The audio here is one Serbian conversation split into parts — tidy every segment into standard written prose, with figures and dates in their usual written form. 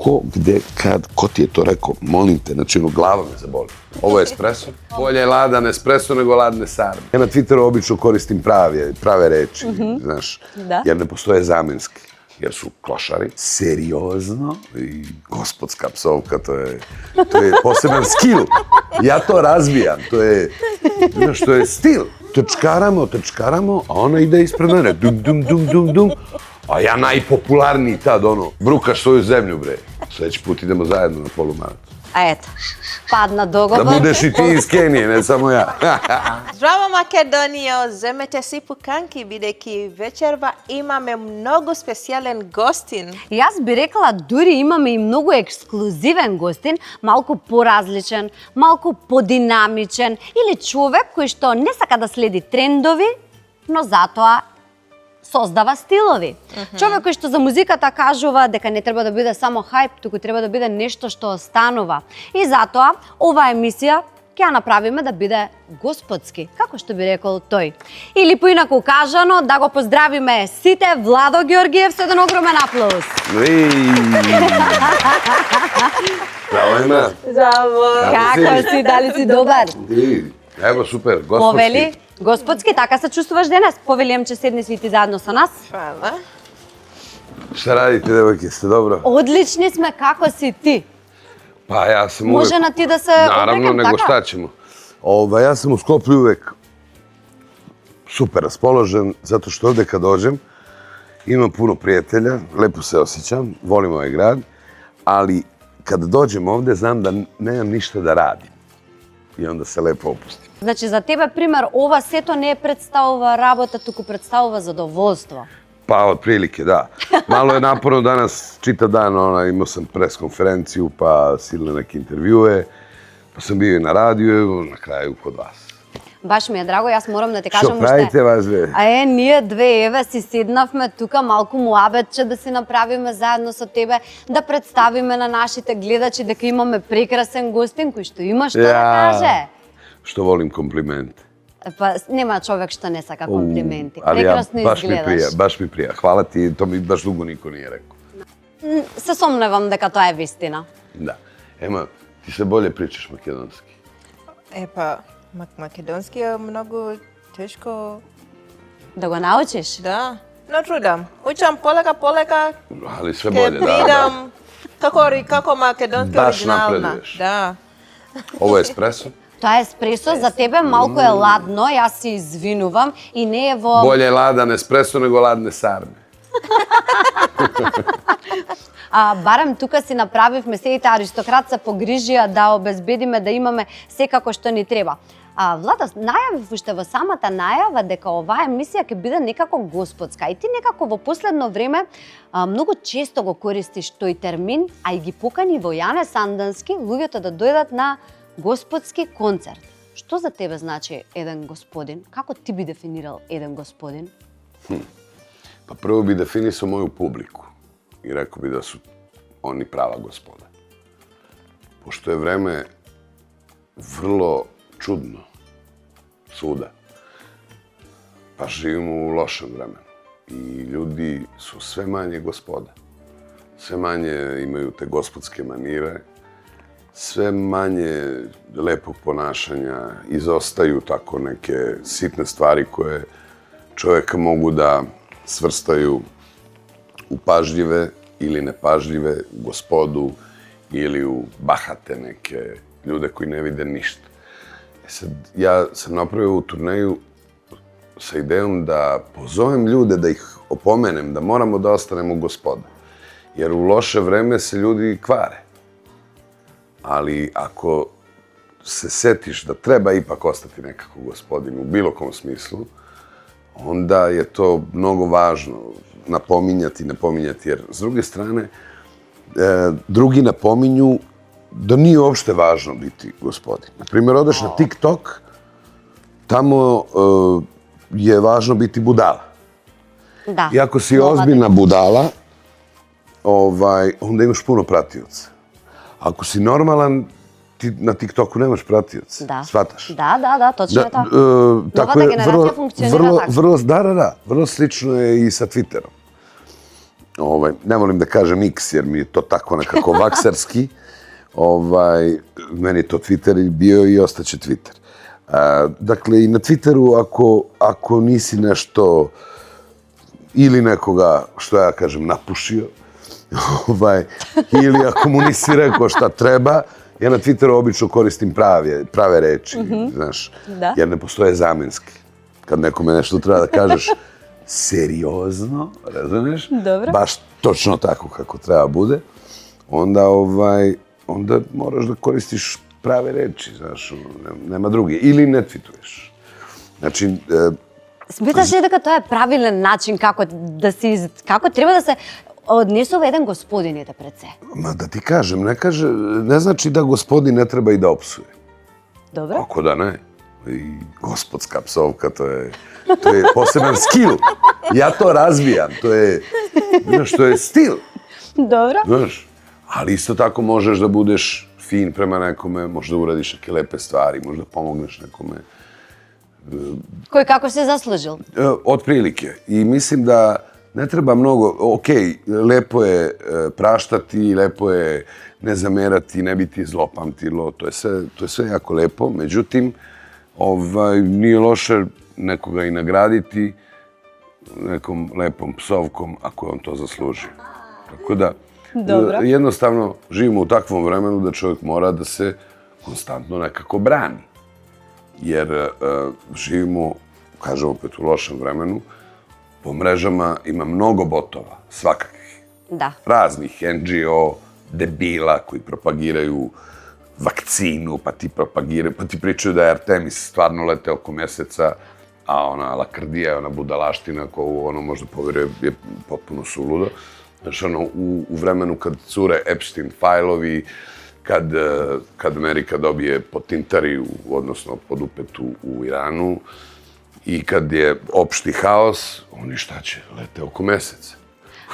Ko, gde, kad, ko ti je to rekao? Molim te, znači glava me zaboli. Ovo je espresso. Bolje je ladan espresso nego ladne sarme. Ja na Twitteru obično koristim prave reči, znaš, jer ne postoje zamenski. Jer su klošari. Seriozno i gospodska psovka, to je poseban skill. Ja to razvijam, znaš, to je stil. Trčkaramo, a ona ide ispred mene, dum. A ja najpopularniji tad, brukaš svoju zemlju, bre. Sljedeći put idemo zajedno na polumaraton. A eto, padna dogovor. Da budeš i ti iz Kenije, ne samo ja. Zdravo Македонијо, земете си пуканки, бидејќи вечерва имаме многу специјален гостин. Јас би рекла, дури имаме и многу ексклузивен гостин, малку поразличен, малку подинамичен, или човек кој што не сака да следи трендови, но затоа создава стилови. Човек кој што за музиката кажува дека не треба да биде само хајп, туку треба да биде нешто што останува. И затоа оваа емисија ќе ја направиме да биде господски, како што би рекол тој. Или поинаку кажано, да го поздравиме сите Владо Георгиев со еден огромен аплауз. Браво, Ема. Здраво. Како си, дали си добар? Ево, супер, господски. Повели, господски, така се чувствуваш денес? Повелијам че седни сви ти заедно со нас. Фала. Šta radite, devojke, ste dobro? Одлични сме, како си ти? Pa ja sam Може uvek... на ти да се Naravno, облекам nego така? šta ćemo. Ja sam u Skoplju uvek super raspoložen, zato što ovde kad dođem imam puno prijatelja, lepo se osjećam, volim ovaj grad, ali kad dođem ovde znam da nemam ništa da radim. I onda se lepo opustim. Значи за тебе пример ова сето не представува работа, туку представува задоволство. Pa, otprilike, da. Malo je naporno danas, čitav dan, imao sam pres konferenciju, pa silne neke intervjue, pa sam bio i na radiju, na kraju kod vas. Баш ми е драго, јас морам да ти кажам Што правите вас, бе? ние две еве си седнавме тука малку муабетче да си направиме заедно со тебе, да представиме на нашите гледачи дека имаме прекрасен гостин кој што има што да каже. Što volim komplimente. Па нема човек што не сака комплименти. Ali ja, Прекрасно изгледаш. baš mi prija. Hvala ti, to mi baš dugo niko nije rekao. Се сомневам дека тоа е вистина. Da. Ema, ti se bolje pričaš makedonski. Епа, македонски е многу тешко. Да го научиш? Да. Но трудам. Учам полека, Ali sve ке bolje, da. видам како македонски Baš оригинална. napreduješ. Да. Ovo je espresso. Тоа е еспресо, за тебе малку е ладно, јас се извинувам и не е во... Bolje je ladan espresso nego ladne sarme. Барем тука си направивме, сеите аристократ се погрижија да обезбедиме да имаме секако што ни треба. Влада, најавив уште во самата најава дека оваа емисија ќе биде некако господска. И ти некако во последно време многу често го користиш тој термин, а и ги покани во Јане Сандански луѓето да дојдат на господски концерт. Што за тебе значи еден господин? Како ти би дефинирал еден господин? Pa prvo bi definisao moju publiku i rekao bi da su oni prava gospoda. Pošto je vreme vrlo čudno svuda, pa živimo u lošem vremenu i ljudi su sve manje gospoda. Sve manje imaju te gospodske manire, sve manje lepog ponašanja, izostaju tako neke sitne stvari koje čovjeka mogu da svrstaju u pažljive ili nepažljive gospodu ili u bahate neke ljude koji ne vide ništa. Sad, ja sam napravio ovu turneju sa idejom da pozovem ljude, da ih opomenem, da moramo da ostanemo gospoda. Jer u loše vreme se ljudi kvare. Ali ako se setiš da treba ipak ostati nekako gospodin u bilo kom smislu, onda je to mnogo važno napominjati, jer s druge strane, drugi napominju da nije uopšte važno biti gospodin. Naprimjer, odeš na TikTok, tamo je važno biti budala. Da. I ako si ozbiljna budala, onda imaš puno pratioca. Ako si normalan, ti na TikToku nemaš pratioca. Da. Shvataš? Da, točno je tako. Tako Novata je generacija funkcionira tako. vrlo slično je i sa Twitterom. ne volim da kažem X jer mi je to tako nekako vaksarski. Meni je to Twitter bio i ostaće Twitter. Dakle, i na Twitteru ako nisi nešto ili nekoga, što ja kažem, napušio, ili ako mu nisi rekao šta treba, ja na Twitteru obično koristim prave reči, znaš, jer ne postoje zamenski. Kad nekome nešto treba da kažeš seriozno, razumiješ? Dobro. Baš točno tako kako treba bude, onda moraš da koristiš prave reči, znaš, nema druge. Ili ne tweetuješ. Znači, Смяташ ли дека тоа е правилен начин како треба да се однесува еден господин пред се? ma da ti kažem, ne znači da gospodin ne treba i da opsuje. Dobro. Kako da ne? I gospodska psovka, to je poseban skill. Ja to razvijam, to je stil. Dobro. Znaš, ali isto tako možeš da budeš fin prema nekome, možda uradiš neke lepe stvari, možda pomogneš nekome. Кој како се заслужил? Otprilike. I mislim da ne treba mnogo, lepo je praštati, lepo je ne zamerati, ne biti zlopamtilo, to je sve jako lepo, međutim, nije loše nekoga i nagraditi nekom lepom psovkom ako je on to zaslužio. Tako da, jednostavno živimo u takvom vremenu da čovjek mora da se konstantno nekako brani. Jer živimo, kažem opet, u lošem vremenu, po mrežama ima mnogo botova, svakakvih. Da. Raznih NGO, debila koji propagiraju vakcinu, pa ti pričaju da je Artemis stvarno leteo oko mjeseca, a ona lakrdija, ona budalaština koju ono možda poveruje je potpuno suludo. Znači, u vremenu kad cure Epstein fajlovi, kad Amerika dobije potintariju, odnosno podupetu u Iranu, i kad je opšti haos, oni šta će? Lete oko meseca.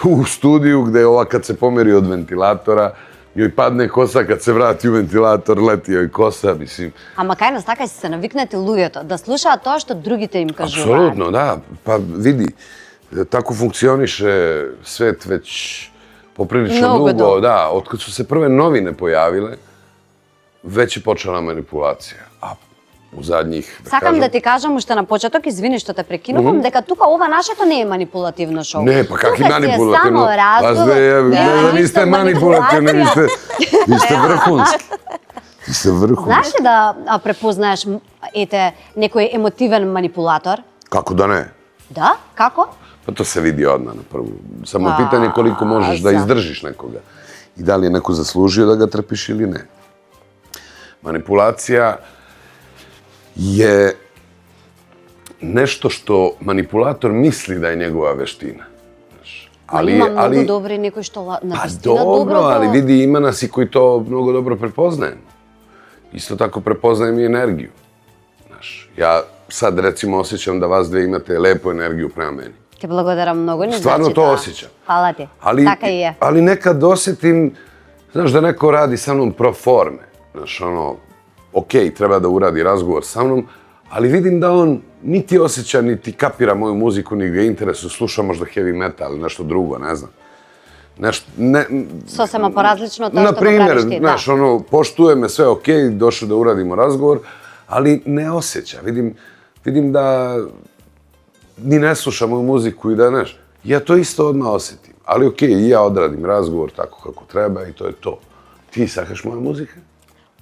U studiju gde ova kad se pomeri od ventilatora, joj padne kosa, kad se vrati u ventilator, leti joj kosa, mislim... Ама кај нас така се навикнати луѓето да слушаат тоа што другите им кажуваат. Apsolutno, da. Pa vidi, tako funkcioniše svet već poprilično dugo. Da, otkad su se prve novine pojavile, već je počela manipulacija. A u zadnjih, Сакам да ти кажам уште на почеток, извини што те прекинувам, дека тука ова нашето не е манипулативно шоу. Не, па как и Тука си манипулативно? е само разговор. Не сте манипулативни, ви сте vrhunski. Vi ste vrhunski. Знаеш ли да препознаеш некој емотивен манипулатор? Kako da ne? Да? Како? Pa to se vidi odmah na prvu. Samo pitanje koliko možeš da izdržiš nekoga. I da li je neko zaslužio da ga trpiš ili ne. Manipulacija je nešto što manipulator misli da je njegova veština. Ima mnogo dobri nekoj što napistina dobro. Ali vidi, ima nas i koji to mnogo dobro prepoznajemo. Isto tako prepoznajem i energiju. Ja sad recimo osjećam da vas dve imate lepu energiju prema meni. Te благодарам mnogo. Stvarno to osjećam. Hvala ti. Така i je. Ali nekad osjetim, znaš, da neko radi sa mnom pro forme. Znaš, treba da uradi razgovor sa mnom, ali vidim da on niti osjeća, niti kapira moju muziku, ni ga interesu, sluša možda heavy metal ili nešto drugo, ne znam. Sasvim porazlično to što praviš ti. Naprimjer, znaš, poštuje me, sve okej, došao da uradimo razgovor, ali ne osjeća. Vidim da ni ne sluša moju muziku i da, znaš, ja to isto odmah osjetim. Ali okej, i ja odradim razgovor tako kako treba i to je to. Ti sakaš moja muzika?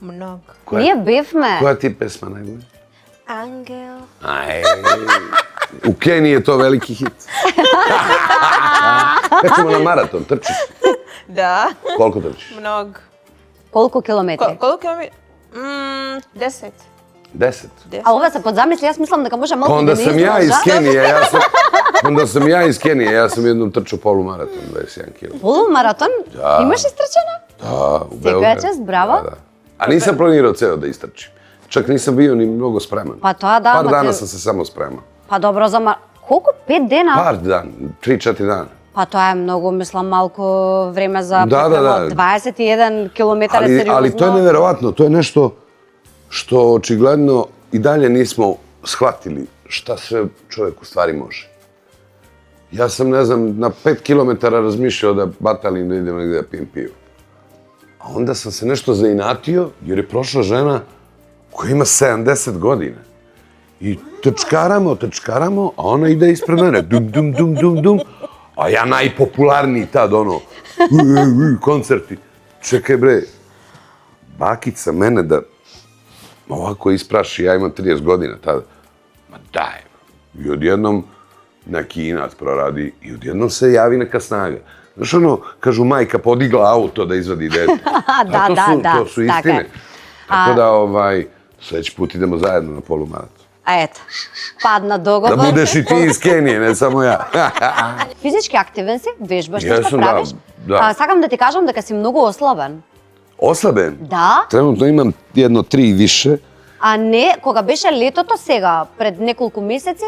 Mnogo. Ние бевме. Koja ti je pesma najbolja? Angel. U Keniji je to veliki hit. Kad ćemo na maraton, trčiš? Da. Koliko trčiš? Mnogo. Колку километри? Koliko kilometri? 10. 10. А ова се подзамисли, јас мислам дека може малку да не Onda sam ja iz издржа. Kenije, ja sam jednom trčao polumaraton, 21 km. Полумаратон? Имаш истрчано? Da, u Svaka Beogradu. čast, bravo. Da. A nisam planirao ceo da istrčim. Čak nisam bio ni mnogo spreman. Pa тоа да, Par dana sam se samo spremao. Па добро, колку? 5 дена? Par dana, 3-4 dana. Па тоа е многу, мислам, малку време за Да. 21 километар е сериозно. Ali to je neverovatno, to je nešto što očigledno i dalje nismo shvatili šta sve čovjek u stvari može. Ja sam, ne znam, na 5 kilometara razmišljao da batalim da idem negdje da pijem pivo. A onda sam se nešto zainatio, jer je prošla žena koja ima 70 godina. I trčkaramo, a ona ide ispred mene, dum. A ja najpopularniji tad, koncerti. Čekaj bre, bakica mene da ovako ispraši, ja imam 30 godina tada. Ma daj, i odjednom neki inat proradi i odjednom se javi neka snaga. Znaš kažu majka podigla auto da izvadi dete. Da. To su istine. Tako da, sljedeći put idemo zajedno na polumaraton. A eto, padna dogovor. Da budeš i ti iz Kenije, ne samo ja. Fizički aktiven si, vežbaš što Jesam, praviš. da. Sakam da ti kažem da si mnogo oslaben. Oslaben? Да. Trenutno imam 1-3 više. А не, кога беше летото сега, пред неколку месеци,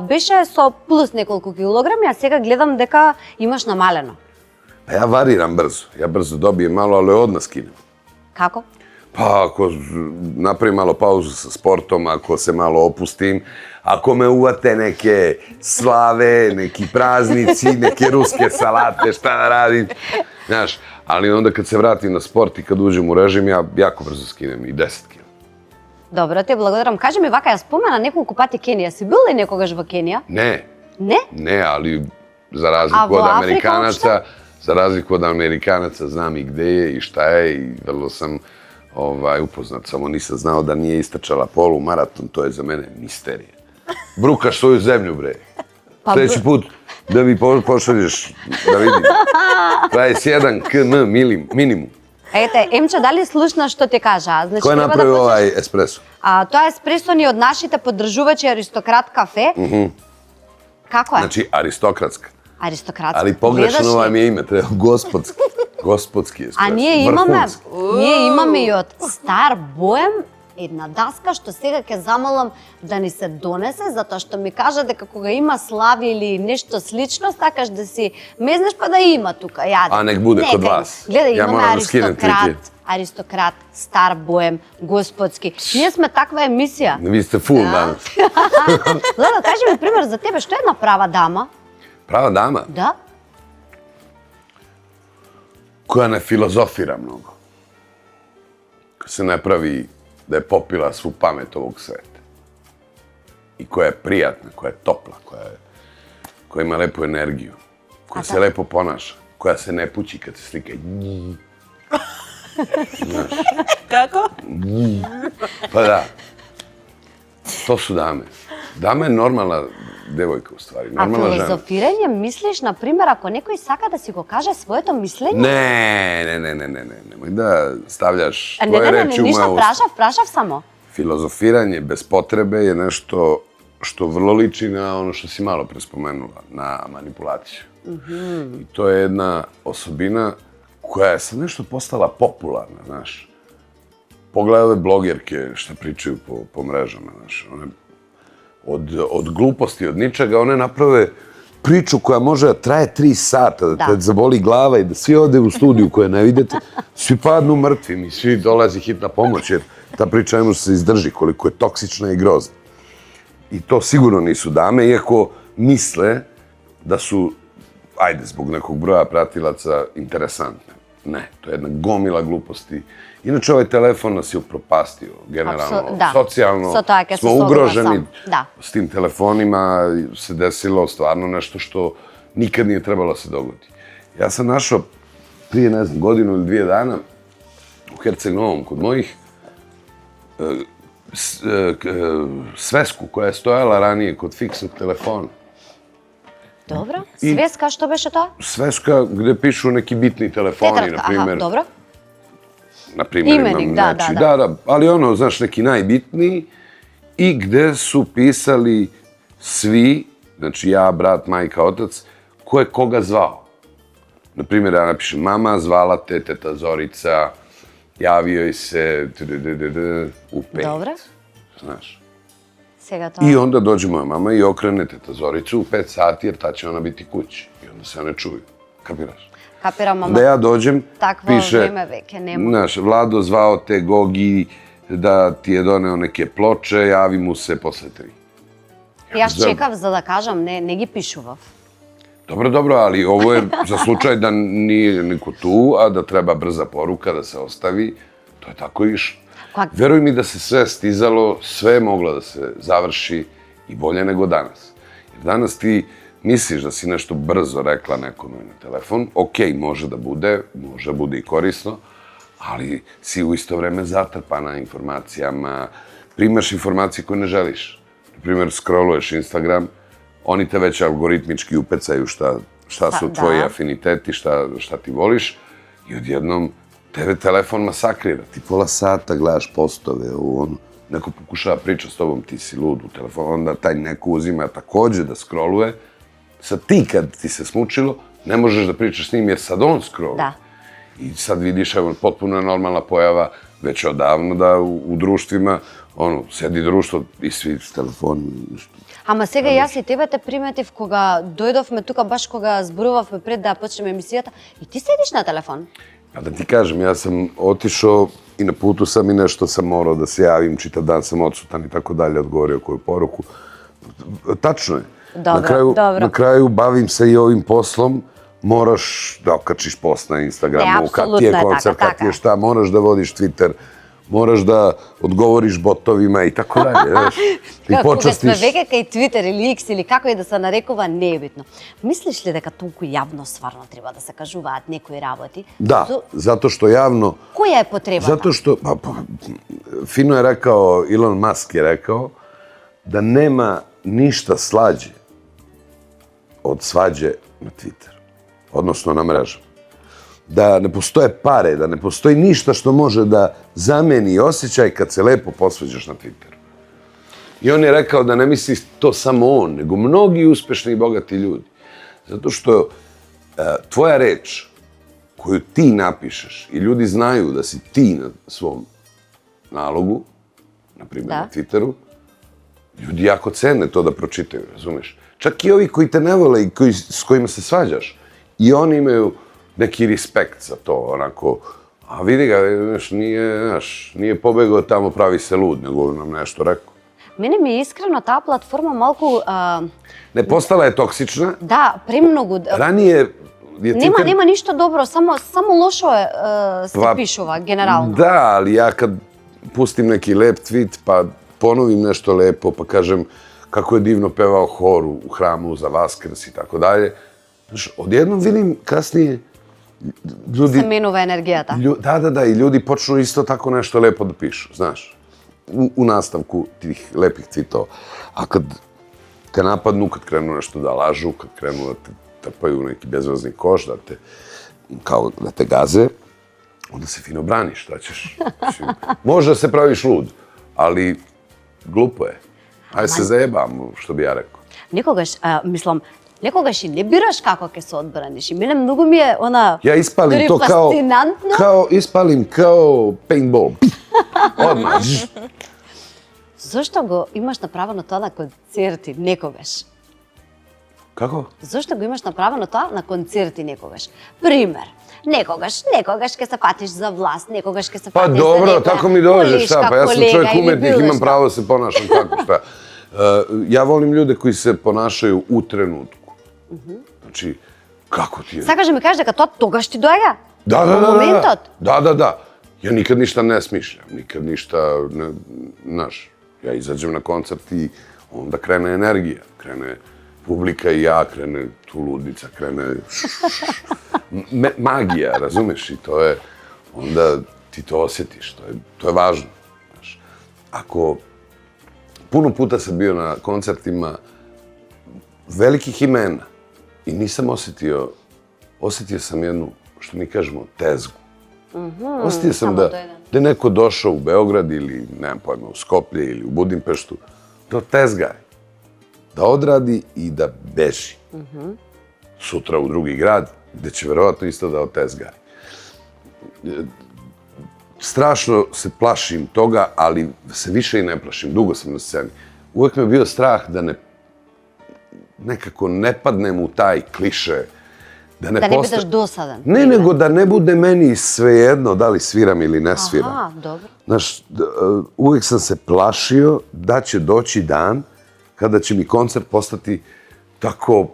беше со плюс неколку килограми, а сега гледам дека имаш намалено. Pa ja variram brzo. Ja brzo dobijem malo, ali odmah skinem. Како? Pa ako napravim malo pauzu sa sportom, ako se malo opustim, ako me uvate neke slave, neki praznici, neke ruske salate, šta da radim. Znaš, ali onda kad se vratim na sport i kad uđem u režim, ja jako brzo skinem i 10 kg. Добро, те благодарам. Кажи ми вака, ја спомена неколку пати Кенија. Си бил ли некогаш во Кенија? Ne, Не? ne, ali za A razliku vo od Afrika Amerikanaca, znam i gde je i šta je i vrlo sam upoznat, samo nisam znao da nije istračala polumaraton, to je za mene misterija. Brukaš svoju zemlju, bre. Sljedeći put da mi pošalješ, da vidim. 21 kn minimum. Ете, Емче, дали слушна што ти кажа? Значи, Ko je napravio ovaj espresso? Тоа еспресо ни од нашите поддржувачи Аристократ кафе. Како е? Znači, aristokratska. Аристократски. Ali pogrešno vam je ime, treba gospodski. Gospodski espresso. А ние имаме и од стар боем една даска што сега ќе замолам да ни се донесе, затоа што ми кажа дека кога има слави или нешто слично, сакаш да си мезнеш па да има тука. Јаде. А нек буде код вас. Гледај, Ја имаме морам да скинем аристократ, стар боем, господски. Ние сме таква емисија. Vi ste full danas. Гледа, кажи ми пример за тебе, што е една права дама? Prava dama, Да? koja ne filozofira mnogo. Koja se ne pravi da je popila svu pamet ovog sveta. I koja je prijatna, koja je topla, koja ima lepu energiju, koja se lepo ponaša, koja se ne pući kad se slika. Znaš, Како? pa da. To su dame. Dama je normalna devojka u stvari, А normalna žena. филозофирање мислиш, на пример, ако некој сака да си го каже своето мислење? Nemoj da stavljaš tvoje reči u moje ништо usta. прашав само. Filozofiranje bez potrebe je nešto što vrlo liči na ono što si malo pre spomenula, na manipulaciju. I to je jedna osobina koja je sad nešto postala popularna, znaš. Pogledaj ove blogerke što pričaju po mrežama, znaš. One, od gluposti, od ničega, one naprave priču koja može da traje 3 sata, da te zaboli glava i da svi ode u studiju koje ne vidite, svi padnu mrtvi i svi dolazi hitna pomoć, jer ta priča ne može se izdrži koliko je toksična i grozna. I to sigurno nisu dame, iako misle da su, ajde, zbog nekog broja pratilaca, interesantne. Ne, to je jedna gomila gluposti. Inače, ovaj telefon nas je upropastio, generalno. Socijalno smo ugroženi. S tim telefonima se desilo stvarno nešto što nikad nije trebalo se dogodi. Ja sam našao prije, ne znam, godinu ili 2 dana u Herceg Novom kod mojih svesku koja je stojala ranije kod fiksnog telefona. Dobro. Sveska, što beše to? Sveska gde pišu neki bitni telefoni, na primjer. Dobro. Na primjer, Imenik, da, ali ono, znaš, neki najbitniji i gde su pisali svi, znači ja, brat, majka, otac, ko je koga zvao. Na primjer, ja napišem, mama zvala te, teta Zorica, javio je se u 5. Dobro. Znaš. Сега тоа. I onda dođe moja mama i okrene teta Zoricu u 5 sati, jer tad će ona biti kući. I onda se one čuju. Kapiraš? Kapiram, mama. Da ja dođem, piše, vreme veke nema. znaš, Vlado zvao te Gogi da ti je doneo neke ploče, javi mu se posle 3. Јас чекав за да кажам, не ги пишував. Dobro, ali ovo je za slučaj da nije niko tu, a da treba brza poruka da se ostavi. To je tako išlo. Veruj mi da se sve stizalo, sve je moglo da se završi i bolje nego danas. Jer danas ti misliš da si nešto brzo rekla nekome na telefon, okej, može da bude i korisno, ali si u isto vreme zatrpana informacijama, primaš informacije koje ne želiš. Na primjer, scrolluješ Instagram, oni te već algoritmički upecaju šta su tvoji afiniteti, šta ti voliš i odjednom tebe telefon masakrira. Ti pola sata gledaš postove, neko pokušava priča s tobom, ti si lud u telefonu, onda taj neko uzima takođe da scrolluje. Sad ti kad ti se smučilo, ne možeš da pričaš s njim jer sad on scrolluje. Da. I sad vidiš, evo, potpuno je normalna pojava, već odavno da u društvima, sedi društvo i svi s telefonom. Ама сега јас и тебе те приметив кога дојдовме тука, баш кога зборувавме пред да почнеме емисијата, и ти седиш на телефон. Pa da ti kažem, ja sam otišao i na putu sam i nešto sam morao da se javim, čitav dan sam odsutan i tako dalje, odgovorio koju poruku. Tačno je. Dobro. Na kraju bavim se i ovim poslom, moraš da okačiš post na Instagramu, kad ti je koncert, kad ti je šta, moraš da vodiš Twitter, moraš da odgovoriš botovima i tako dalje, znaš. Кога сме веќе кај Twitter или X или како и да се нарекува, не е битно. Мислиш ли дека толку јавно стварно треба да се кажуваат некои работи? Da, zato što javno... Која е потребата? Zato što, fino je rekao, Elon Musk je rekao, da nema ništa slađe od svađe na Twitteru, odnosno na mrežama. Da ne postoje pare, da ne postoji ništa što može da zameni osjećaj kad se lepo posvađaš na Twitteru. I on je rekao da ne misli to samo on, nego mnogi uspešni i bogati ljudi. Zato što tvoja reč koju ti napišeš i ljudi znaju da si ti na svom nalogu, na primjer na Twitteru, ljudi jako cene to da pročitaju, razumeš? Čak i ovi koji te ne vole i s kojima se svađaš, i oni imaju neki respekt za to, onako, a vidi ga, nije pobegao tamo pravi se lud, nego nam nešto rekao. Мене ми е искрено таа платформа малку... Не, постала е токсична. Да, премногу. Ранije je Twitter... Нема ништо добро, само лошо се пишува, генерално. Da, ali ja kad pustim neki lep tweet, pa ponovim nešto lepo, pa kažem kako je divno pevao hor u hramu za Vaskrs i tako dalje, znaš, odjednom vidim kasnije ljudi... Se menува енергијата. Da, i ljudi počnu isto tako nešto lepo da pišu, znaš, u nastavku tih lepih tweetova. A kad te napadnu, kad krenu nešto da lažu, kad krenu da te trpaju u neki bezvezni koš, kao da te gaze, onda se fino braniš, šta ćeš? Možda se praviš lud, ali glupo je. Ajde se zajebamo, što bi ja rekao. Некогаш и не бираш како ќе се одбраниш. И мене многу ми е Ja ispalim to ispalim kao paintball. Odmah. Зошто го имаш направено тоа на концерти некогаш? Kako? Зошто го имаш направено тоа на концерти некогаш? Пример, некогаш ќе се фатиш за власт, некогаш ќе се фатиш за dobro, некоја tako mi dođe, šta? Pa ja sam čovjek колега или umetnik, било imam што. pravo da se ponašam kako, šta? Ja volim ljude koji se ponašaju u trenutku. Znači, kako ti je? Сакаш да ми кажеш дека тоа тогаш ти доаѓа? Da. моментот? Da. Ja nikad ništa ne smišljam, nikad ništa, znaš, ja izađem na koncert i onda krene energija, krene publika i ja, krene tu ludnica, krene magija, razumeš? I to je, onda ti to osjetiš, to je važno. Znaš. Ako puno puta sam bio na koncertima velikih imena i nisam osjetio sam jednu, što mi kažemo, tezgu. Osjetio sam da je neko došao u Beograd ili, nemam pojma, u Skoplje ili u Budimpeštu, da otezgaje, da odradi i da beži. Sutra u drugi grad, gde će verovatno isto da otezgaje. Strašno se plašim toga, ali se više i ne plašim. Dugo sam na sceni. Uvek me je bio strah da nekako ne padnem u taj kliše. Da ne budeš dosadan. Ne, nego da ne bude meni svejedno da li sviram ili ne sviram. Aha, dobro. Znaš, uvek sam se plašio da će doći dan kada će mi koncert postati tako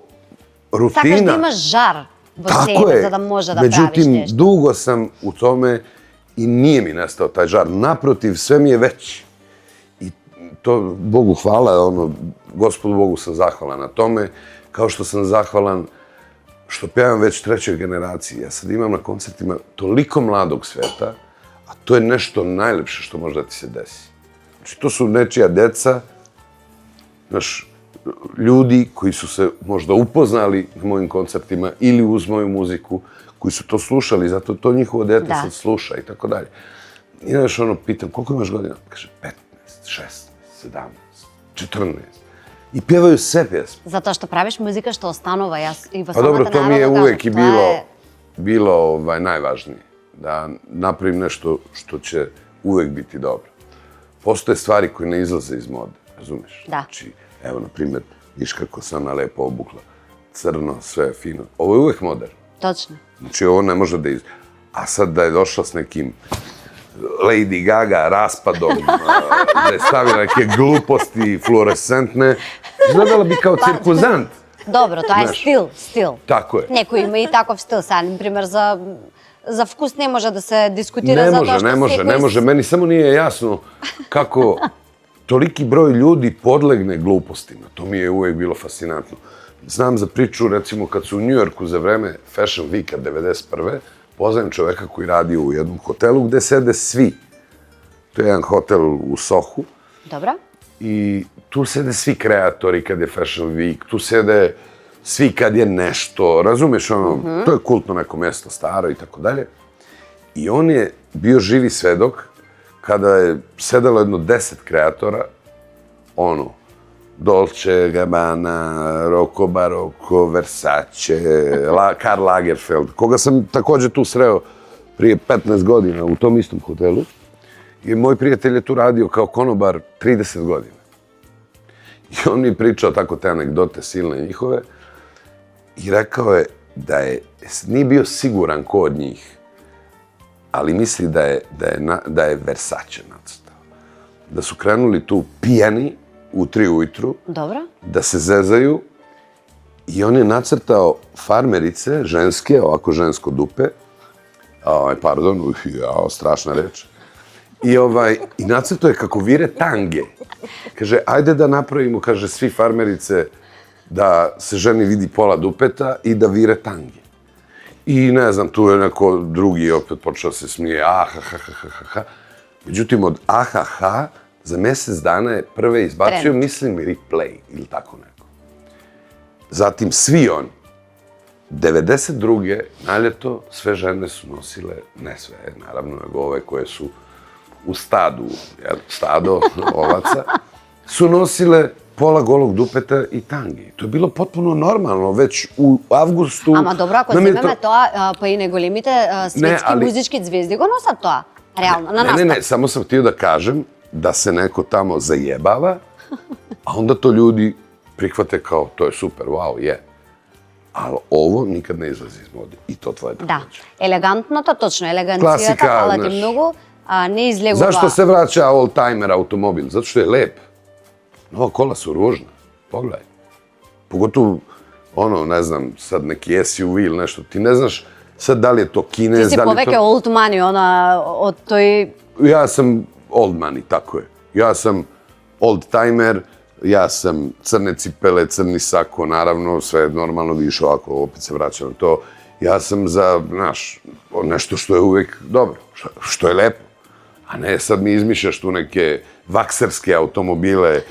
rutina. Sakaš da imaš žar во Tako себе, je. za da može da praviš Međutim, nešto. dugo sam u tome i nije mi nestao taj žar. Naprotiv, sve mi je veći. I to, Bogu hvala, Gospodu Bogu sam zahvalan na tome, kao što sam zahvalan što pevam već trećoj generaciji. Ja sad imam na koncertima toliko mladog sveta, a to je nešto najlepše što može da ti se desi. Znači, to su nečija deca, znaš, ljudi koji su se možda upoznali na mojim koncertima ili uz moju muziku, koji su to slušali, zato to njihovo dete sad sluša i tako dalje. I znaš, pitam, koliko imaš godina? Kaže, 15, 16, 17, 14. I pjevaju sve pjesme. Zato što praviš muzika što ostanova. Pa dobro, to mi je uvek i bilo najvažnije. Da napravim nešto što će uvek biti dobro. Postoje stvari koje ne izlaze iz mode, razumeš? Da. Znači, evo, na primjer, viš kako sam ona lepo obukla. Crno, sve fino. Ovo je uvek moderno. Točno. Znači, ovo ne može da A sad da je došla s nekim Lady Gaga raspadom, da je stavila neke gluposti fluorescentne, izgledala bi kao cirkuzant. Dobro, to je stil. Tako je. Neko ima i takav stil. Sad, na primjer, za vkus ne može da se diskutira zato što Ne može. Meni samo nije jasno kako toliki broj ljudi podlegne glupostima. To mi je uvek bilo fascinantno. Znam za priču, recimo, kad su u Njujorku za vreme Fashion Weeka 1991. Poznajem čoveka koji radi u jednom hotelu gde sede svi. To je jedan hotel u Sohu. Dobro. I tu sede svi kreatori kad je Fashion Week, tu sede svi kad je nešto, razumeš, to je kultno neko mjesto, staro i tako dalje. I on je bio živi svedok kada je sedelo jedno 10 kreatora, Dolce Gabbana, Rocco Barocco, Versace, Karl Lagerfeld, koga sam također tu sreo prije 15 godina u tom istom hotelu. I moj prijatelj je tu radio kao konobar 30 godina. I on mi pričao tako te anegdote silne njihove i rekao je da nije bio siguran ko od njih, ali misli da je Versace nacrtao. Da su krenuli tu pijani u 3 ujutru, da se zezaju i on je nacrtao farmerice, ženske, ovako žensko dupe, pardon, strašna reč, i nacrtao je kako vire tange. Kaže, ajde da napravimo, kaže, svi farmerice da se ženi vidi pola dupeta i da vire tange. I ne znam, tu je neko drugi opet počeo se smije, ahahahaha. Međutim, od ahaha za mjesec dana je prve izbacio, mislim, Replay ili tako neko. Zatim svi oni. 92. na ljeto sve žene su nosile, ne sve, naravno, nego ove koje su u stado ovaca, su nosile pola golog dupeta i tangi. To je bilo potpuno normalno, već u avgustu... Ама dobro, ако земеме тоа, па и неголемите светски музички звезди го носат тоа, реално, на настап. Ne, samo sam htio da kažem da se neko tamo zajebava, a onda to ljudi prihvate kao, to je super, wow, je. Ali ovo nikad ne izlazi iz mode. I to tvoje također. Da, elegantното, точно, елеганцијата, хвала ти многу, не излегува... Zašto se vraća old-timer automobil? Zato što je lep. Nova kola su ružna. Pogledaj. Pogotovo, ne znam, sad neki SUV ili nešto. Ti ne znaš sad da li je to Kinez, Ti si poveke old money, od toj... Ja sam old money, tako je. Ja sam old-timer, ja sam crne cipele, crni sako, naravno, sve je normalno više ovako, opet se vraćam na to. Ja sam za, nešto što je uvijek dobro, što je lepo. A ne sad mi izmišljaš tu neke vakserske automobile,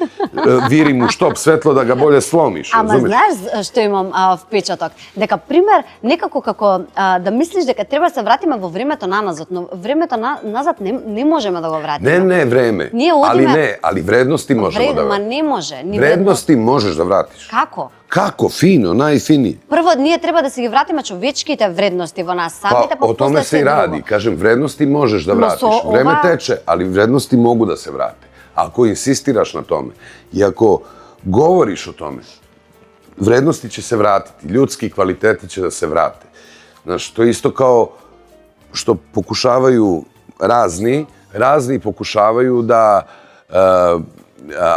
viri mu štop svetlo da ga bolje slomiš. Ама знаеш што имам впечаток? Дека, пример, некако како да мислиш дека треба да се вратиме во времето наназад, но времето назад не можеме да го вратиме. Не време, ali vrednosti možemo da vratimo. Ма не може. Vrednosti možeš da vratiš. Како? Kako? Fino, najfinije. Прво, ние треба да си ги вратиме човечките вредности во нас самите, па o tome se i radi. Kažem, vrednosti možeš da vratiš. Vreme teče, ali vrednosti mogu da se vrate. Ako insistiraš na tome i ako govoriš o tome, vrednosti će se vratiti, ljudski kvaliteti će da se vrate. Znaš, to je isto kao što pokušavaju razni pokušavaju da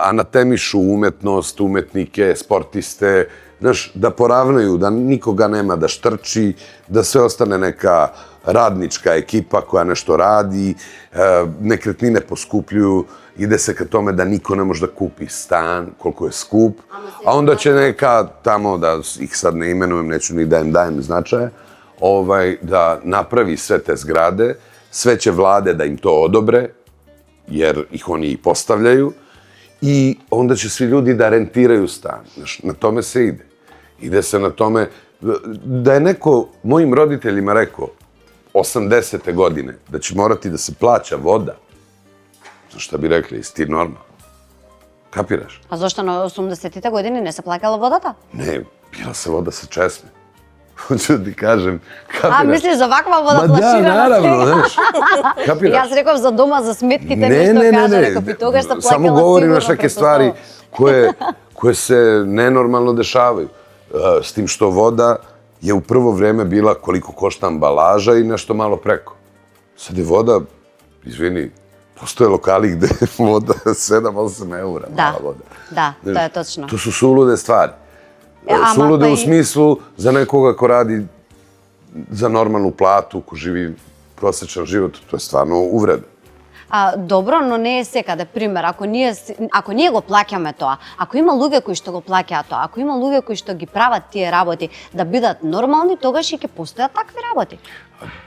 anatemišu umetnost, umetnike, sportiste, znaš, da poravnaju, da nikoga nema da štrči, da sve ostane neka radnička ekipa koja nešto radi, nekretnine poskupljuju, ide se ka tome da niko ne može da kupi stan, koliko je skup, a onda će neka tamo, da ih sad ne imenujem, neću ni da im dajem značaje, da napravi sve te zgrade, sve će vlade da im to odobre, jer ih oni i postavljaju, i onda će svi ljudi da rentiraju stan. Znaš, na tome se ide. Ide se na tome da je neko mojim roditeljima rekao 80. godine da će morati da se plaća voda. Znaš šta bi rekli, jesi ti normalno? Kapiraš? A zašto na 80-te godine ne se plakala vodata? Ne, pila se voda sa česme. Hoću da ti kažem, kapiraš? A, misliš za ovakva voda Ma da, flaširana? naravno, znaš, kapiraš? Ja sam rekao za doma, za smetkite, nešto kaže, rekao pri toga što plakala samo govorim sigurno naš neke preko stvari to. koje se nenormalno dešavaju. S tim što voda je u prvo vreme bila koliko košta ambalaža i nešto malo preko. Sad je voda, izvini, postoje lokali gde je voda 7-8 eura, mala voda. Da, to je točno. To su sulude stvari. ama Sulude pa u i- smislu za nekoga ko radi za normalnu platu, ko živi prosečan život, to je stvarno uvreda. Добро, но не е секаде. Пример, ако ние го плаќаме тоа, ако има луѓе кои што го плаќаат тоа, ако има луѓе кои што ги прават тие работи да бидат нормални, тогаш и ќе постојат такви работи.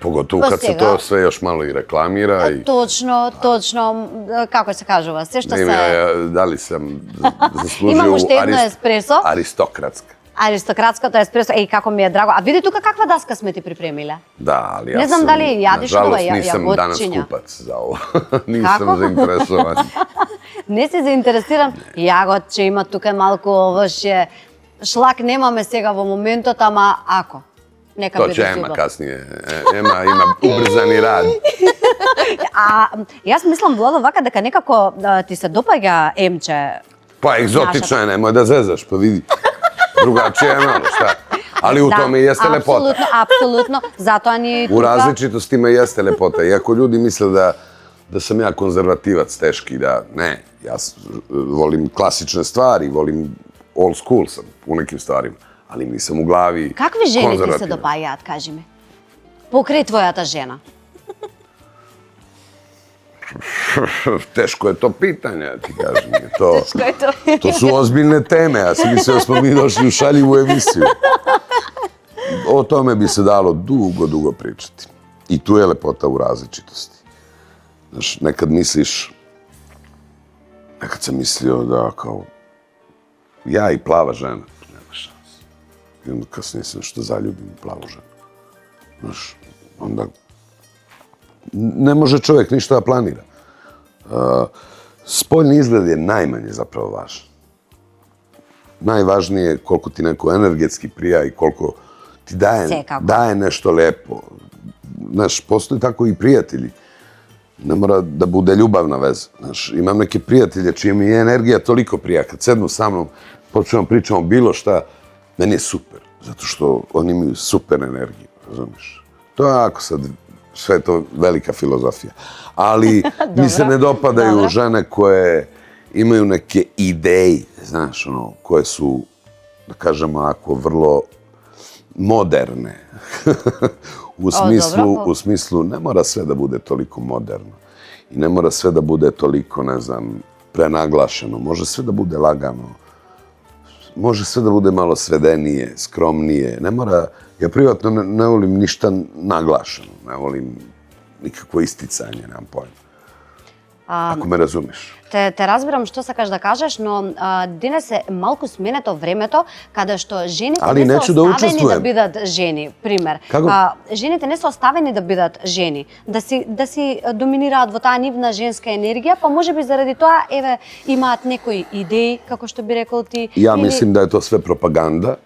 Pogotovo Pa kad se сега- to sve još malo i reklamira. I... Точно, како се кажува, се што Ne, се da li sam zaslužio Имам уште едно еспресо. aristokratska. аристократското еспресо. Еј, како ми е драго. А види тука каква даска сме ти припремиле. Da, ali ja Ne znam sam, da li jadiš ova nažalost, nisam danas jagodčinja? kupac za ovo. Nisam Како? zainteresovan. Не си заинтересиран. Јаготче има тука малку овоше. Шлак немаме сега во моментот, ама ако. Нека To биде će Ema џубав. kasnije. Ima ubrzani rad. А јас мислам, Владо, вака дека некако ти се допаѓа Емче. Pa egzotično je, nemoj da zezaš, pa vidi. Drugačije je malo, šta? Ali u tome i jeste lepota. Апсолутно, апсолутно. Затоа ни U različitostima jeste lepota. Iako ljudi misle da sam ja konzervativac teški, da ne. Ja volim klasične stvari, volim old school sam u nekim stvarima, ali nisam u glavi Какви жени ти се konzervativan. допаѓаат, кажи ми? Покрај твојата жена. Teško je to pitanje, ti kažem. Кој тоа? To su ozbiljne teme. Ja sam mislio da smo mi došli u šaljivu emisiju. O tome bi se dalo dugo pričati. I tu je lepota u različitosti. Znaš, nekad sam mislio da kao ja i plava žena, nema šanse. I onda kasnije se nešto zaljubim u plavu ženu. Znaš, onda ne može čovjek ništa da planira. Spoljni izgled je najmanje zapravo važan. Najvažnije je koliko ti neko energetski prija i koliko ti daje nešto lepo. Znaš, postoje tako i prijatelji. Ne mora da bude ljubavna veza. Znaš, imam neke prijatelje čija mi je energija toliko prija. Kad sednu sa mnom, počnemo pričamo bilo šta, meni je super. Zato što oni imaju super energiju, razumiješ? To je ako sad, sve je to velika filozofija. Ali mi se ne dopadaju žene koje imaju neke ideje, znaš, ono, koje su, da kažemo, ako vrlo moderne. U smislu, ne mora sve da bude toliko moderno. I ne mora sve da bude toliko, ne znam, prenaglašeno. Može sve da bude lagano. Može sve da bude malo svedenije, skromnije. Ne mora, ja privatno ne volim ništa naglašeno. Ne volim nikakvo isticanje, nemam pojma. Ako me razumeš. Те разбирам што сакаш да кажеш, но денес е малку сменето времето каде што жените Ali не се neću da оставени да učestvujem. бидат жени. Пример, Како? жените не се оставени да бидат жени, да си доминираат во таа нивна женска енергија, па можеби заради тоа еве имаат некои идеи, како што би рекол ти. Ja или mislim da je to sve propaganda.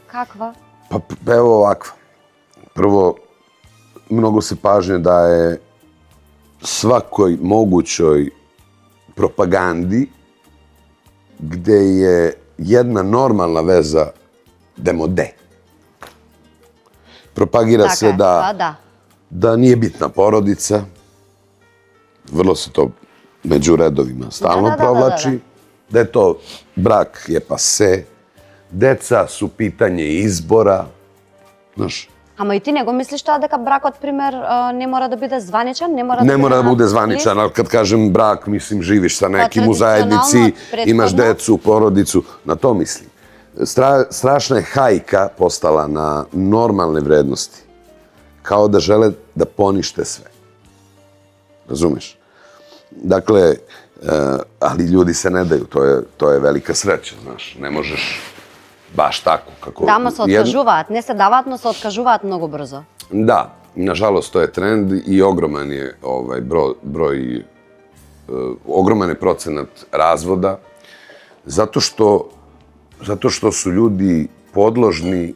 Каква? Pa evo ovakva. Prvo, mnogo se pažnje daje svakoj mogućoj propagandi gde je jedna normalna veza demode. Propagira se da nije bitna porodica, vrlo se to među redovima stalno provlači, da je to brak je pase, Деца su pitanje izbora. Znaš, Ама и ти не го мислиш тоа дека бракот, пример, не мора да биде званичен, не мора ne mora da на bude лист? zvaničan, ali kad kažem brak, mislim živiš sa nekim u tradicionalno, zajednici, imaš prethodno. decu, porodicu, na to mislim. Strašna je hajka postala na normalne vrednosti. Kao da žele da ponište sve. Razumeš? Dakle, ali ljudi se ne daju, to je velika sreća, znaš. Ne možeš baš tako. Kako Да, ама се откажуваат, не се даваат, но се откажуваат многу брзо. Da, nažalost to je trend i ogroman je broj, ogroman je procenat razvoda, zato što su ljudi podložni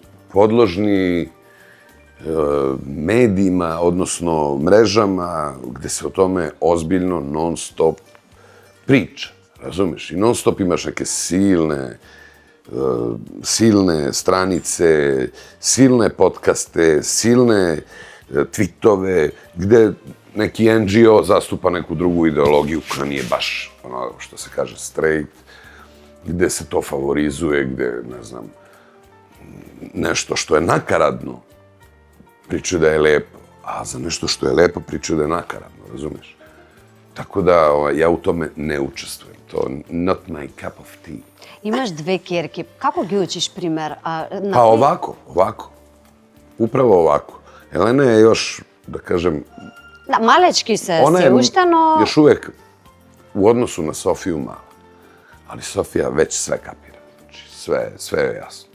medijima, odnosno mrežama, gde se o tome ozbiljno non stop priča, razumeš? I non stop imaš neke silne stranice, silne podcaste, silne tweetove, gde neki NGO zastupa neku drugu ideologiju koja nije baš, ono što se kaže, straight, gde se to favorizuje, gde, ne znam, nešto što je nakaradno pričaju da je lepo, a za nešto što je lepo pričaju da je nakaradno, razumeš? Tako da ja u tome ne učestvujem. To not my cup of tea. Имаш две ќерки. Како ги учиш, пример? Pa ovako. Upravo ovako. Elena je još, da kažem, Да, малечки се ona се je уште, но... još uvek u odnosu na Sofiju mala. Ali Sofija već sve kapira. Znači, sve je jasno.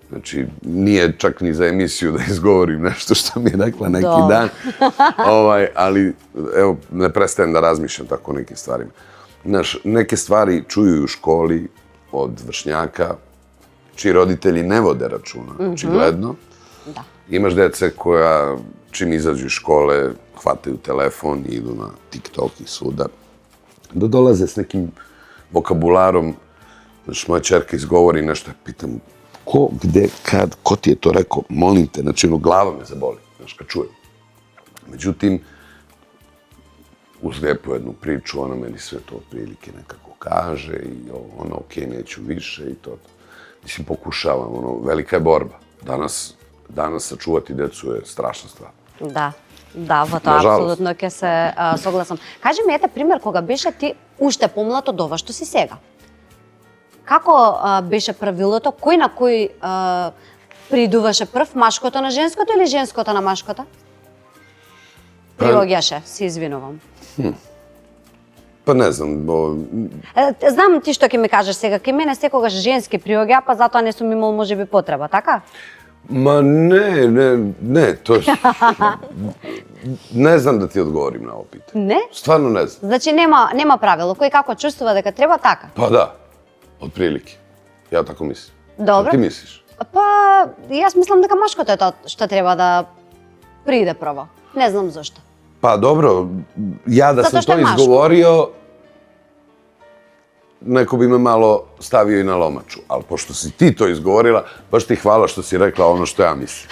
Znači, nije čak ni za emisiju da izgovorim nešto što mi je rekla neki dan. Ali, evo, ne prestajem da razmišljam tako o nekim stvarima. Znaš, neke stvari čuju u školi od vršnjaka, čiji roditelji ne vode računa, očigledno. Da. Imaš dece koja, čim izađu iz škole, hvataju telefon i idu na TikTok i svuda. Da dolaze s nekim vokabularom, znaš, moja ćerka izgovori nešto, ja pitam, ko, gde, kad, ko ti je to rekao, molim te, znači, glava me zaboli, znaš, kad čujem. Međutim, uz lijepu jednu priču, ona meni sve to otprilike nekako kaže i ono, okej, neću više i to. Mislim, pokušavam, ono, velika je borba. Danas sačuvati decu je strašna stvar. Да, во тоа апсолутно ќе се согласам. Кажи ми, ете пример, кога беше ти уште помлад од ова што си сега. Како беше правилото? Кој на кој придуваше прв? Машкото на женското или женското на машкото? Приоѓаше, се извинувам. Па не знам, Знам ти што ќе ми кажеш сега, кај мене секогаш женски приоѓа, па затоа не сум имал можеби потреба, така? Ma ne, to je... Ne znam da ti odgovorim na ovo pitanje. Не? Stvarno ne znam. Значи нема правило, кој како чувствува дека треба така? Pa da, otprilike. Ja tako mislim. Добро. A ti misliš? Па, јас мислам дека машкото е тоа што треба да приде прво. Не знам зошто. Pa dobro, ja da sam Zato što to je maško. izgovorio, neko bi me malo stavio i na lomaču. Ali pošto si ti to izgovorila, baš ti hvala što si rekla ono što ja mislim.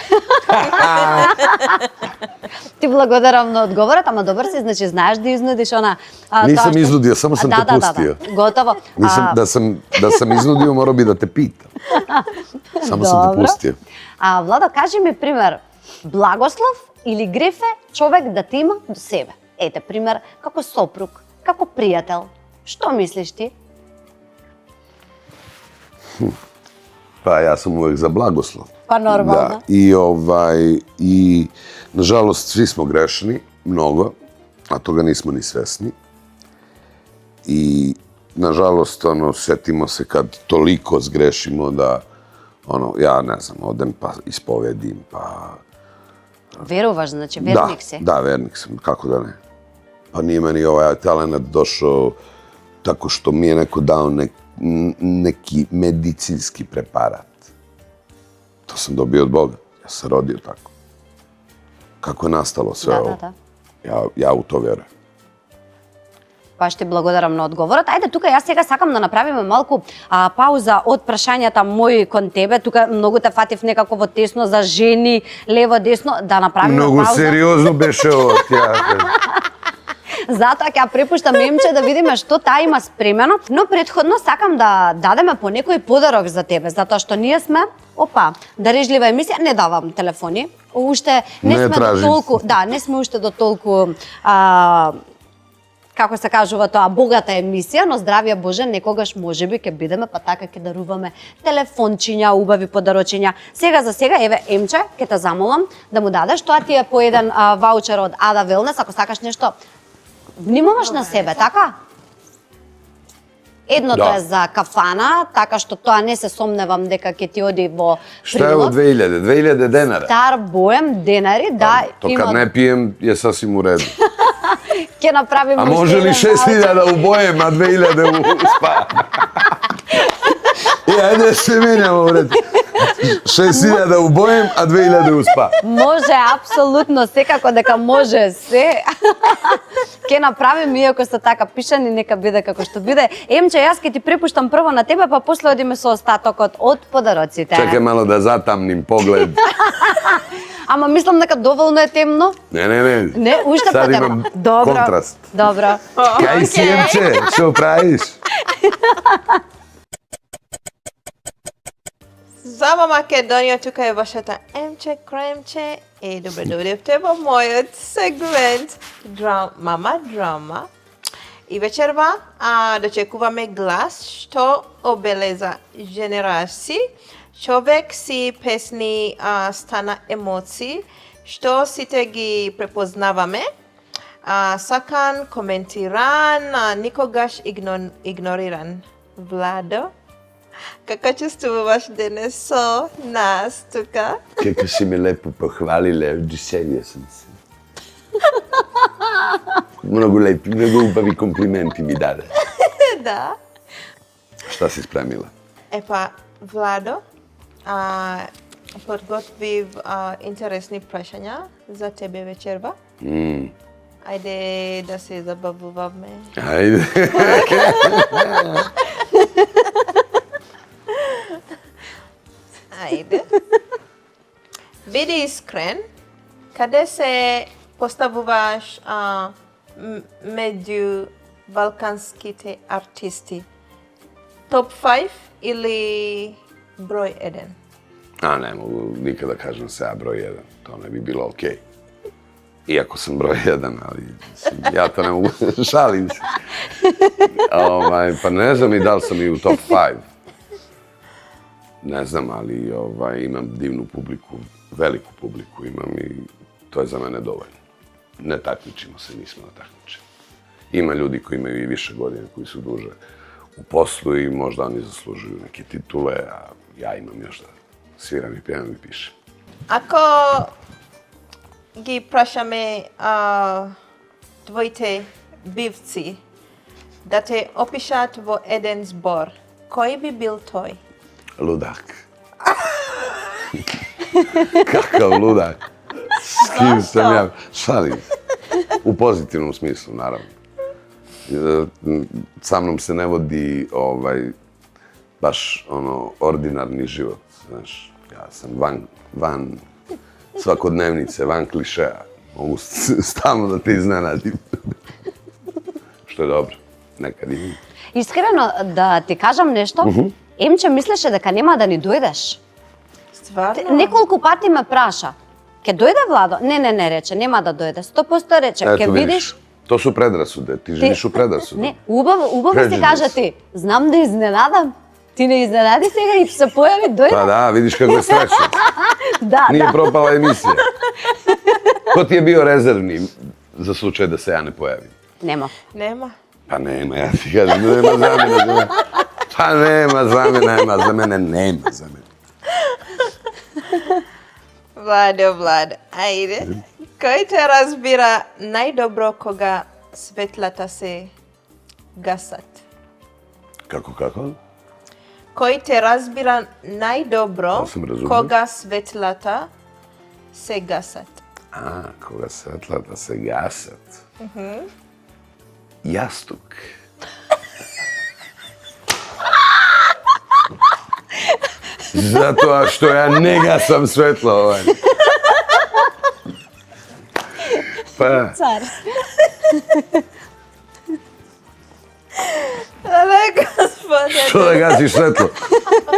Ти благодарам на одговорот, ама добар си, значи знаеш да изнудиш она... Nisam тоа што- iznudio, samo sam te pustio. Да, готово. Da sam iznudio, morao bi da te pitam. Samo sam te Dobro. pustio. Владо, кажи ми пример, благослов или греф е човек да те има до себе? Ете, пример, како сопруг, како пријател. Што мислиш ти? Pa ja sam uvek za blagoslov. Pa normalno. Da, i nažalost svi smo grešni, mnogo, a toga nismo ni svesni. I nažalost, setimo se kad toliko zgrešimo da, ja ne znam, odem pa ispovedim, pa... Веруваш, значи верник си. Da, vernik sam, kako da ne. Pa nije meni ovaj talenat došao tako što mi je neko dao neki medicinski preparat. To sam dobio od Boga. Ja sam rodio tako. Kako je nastalo sve ovo? Ja u to verujem. Па ще благодарам на одговорот. Ајде, тука јас сега сакам да направиме малку пауза од прашањата мои кон тебе. Тука многу те фатив некако во тесно за жени, лево, десно, да направиме Много пауза. сериозно беше ovo, тя. Затоа ќе ја препуштам Емче да видиме што таа има спремено, но претходно сакам да дадеме по некој подарок за тебе, затоа што ние сме дарежлива емисија, не давам телефони. Уште не Не сме до тражим. толку, не сме уште до толку како се кажува тоа, богата емисија, но здравје Боже, некогаш можеби ќе бидеме, па така ќе даруваме телефончиња, убави подарочиња. Сега за сега, еве Емче, ќе те замолам да му дадеш, тоа ти е по еден ваучер од Ада Велнес, ако сакаш нешто, внимаваш на себе, така? Едното Да. е за кафана, така што тоа не се сомневам дека ќе ти оди во Šta je ovo прилог. 2000? 2000 денара? Стар боем денари, да, To kad ne pijem je sasvim u redu. ќе направиме A уште može li еден 6000 u bojem, a 2000 u spa? I ajde se menjamo u redu. 6000 u bojem, a 2000 u spa. Може, апсолутно, секако дека може се. Ќе направиме, иако се така пишани, нека биде како што биде. Емче, јас ќе ти препуштам прво на тебе, па после одиме со остатокот од подароците. Čekaj malo da zatamnim pogled. Ама мислам дека доволно е темно. Ne, ne, ne. Не, уште Sad потемно. imam Добро. kontrast. Добро. Kaj si, Emče? Što praviš? За Македонија, тука е вашата Емче Кремче и добре дојдовте во мојот сегмент Мама Драма. И вечерва дочекуваме глас што обелеза генерации. Човек си песни стана емоции, што сите ги препознаваме. Сакан, коментиран, никогаш игнориран. Владо, како чувствуваш денес со нас тука? Kako si me lepo pohvalila, oduševio sam se. Mnogo lepi, mnogo ubavi komplimenti mi dade. Да. Šta si spremila? Епа, Владо, подготвив интересни прашања за тебе вечерва. Ајде да се забавуваме. Ajde. Ајде. Биди искрен, каде се поставуваш меѓу балканските артисти? Топ 5 или број 1? A ne mogu nikada kažem se ja broj 1, to ne bi bilo okej. Iako sam broj 1, ali mislim, ja to ne mogu, šalim se. Pa ne znam i da li sam i u top 5. Ne znam, ali imam divnu publiku, veliku publiku imam i to je za mene dovoljno. Ne takmičimo se, nismo na takmičenju. Ima ljudi koji imaju i više godina, koji su duže u poslu i možda oni zaslužuju neke titule, a ja imam još da sviram i pjevam i pišem. Ако ги прашаме твоите бивци да те опишат во еден збор, кој би бил тој? Ludak. Kakav ludak. S kim sam ja? Šalim se. U pozitivnom smislu, naravno. Sa mnom se ne vodi baš ordinarni život. Znaš, ja sam van svakodnevnice, van klišeja. Mogu stalno da te iznenadim. Što je dobro. Nekad i... Искрено да ти кажам нешто, Емче мислеше дека нема да ни дојдеш. Стварно? Неколку пати ме праша. Ке дојде Владо? Не, рече, нема да дојде. 100% рече, ке Eto видиш. vidiš, to su predrasude. Ti živiš u predrasude. Не, убаво си Prejudice. кажа ти. Знам да изненадам. Ти не изненади сега и се појави дојде. Pa da, vidiš kako je srećno. Да, Nije да. propala emisija. Ko ti je bio rezervni za slučaj da se ja ne pojavim? Нема. Нема. Pa nema, ja ti kažem, nema zamena za mene. Pa nema zamena za mene, nema za mene. Владо, ајде. Кој те разбира најдобро кога светлата се гасат? Kako? Кој те разбира најдобро To sam razumeo. кога светлата се гасат? A, koga svetlata se gasat. Jastuk. Zato što ja ne gasam svetlo. Pa, Цар. gospodine. Što da gasiš svetlo?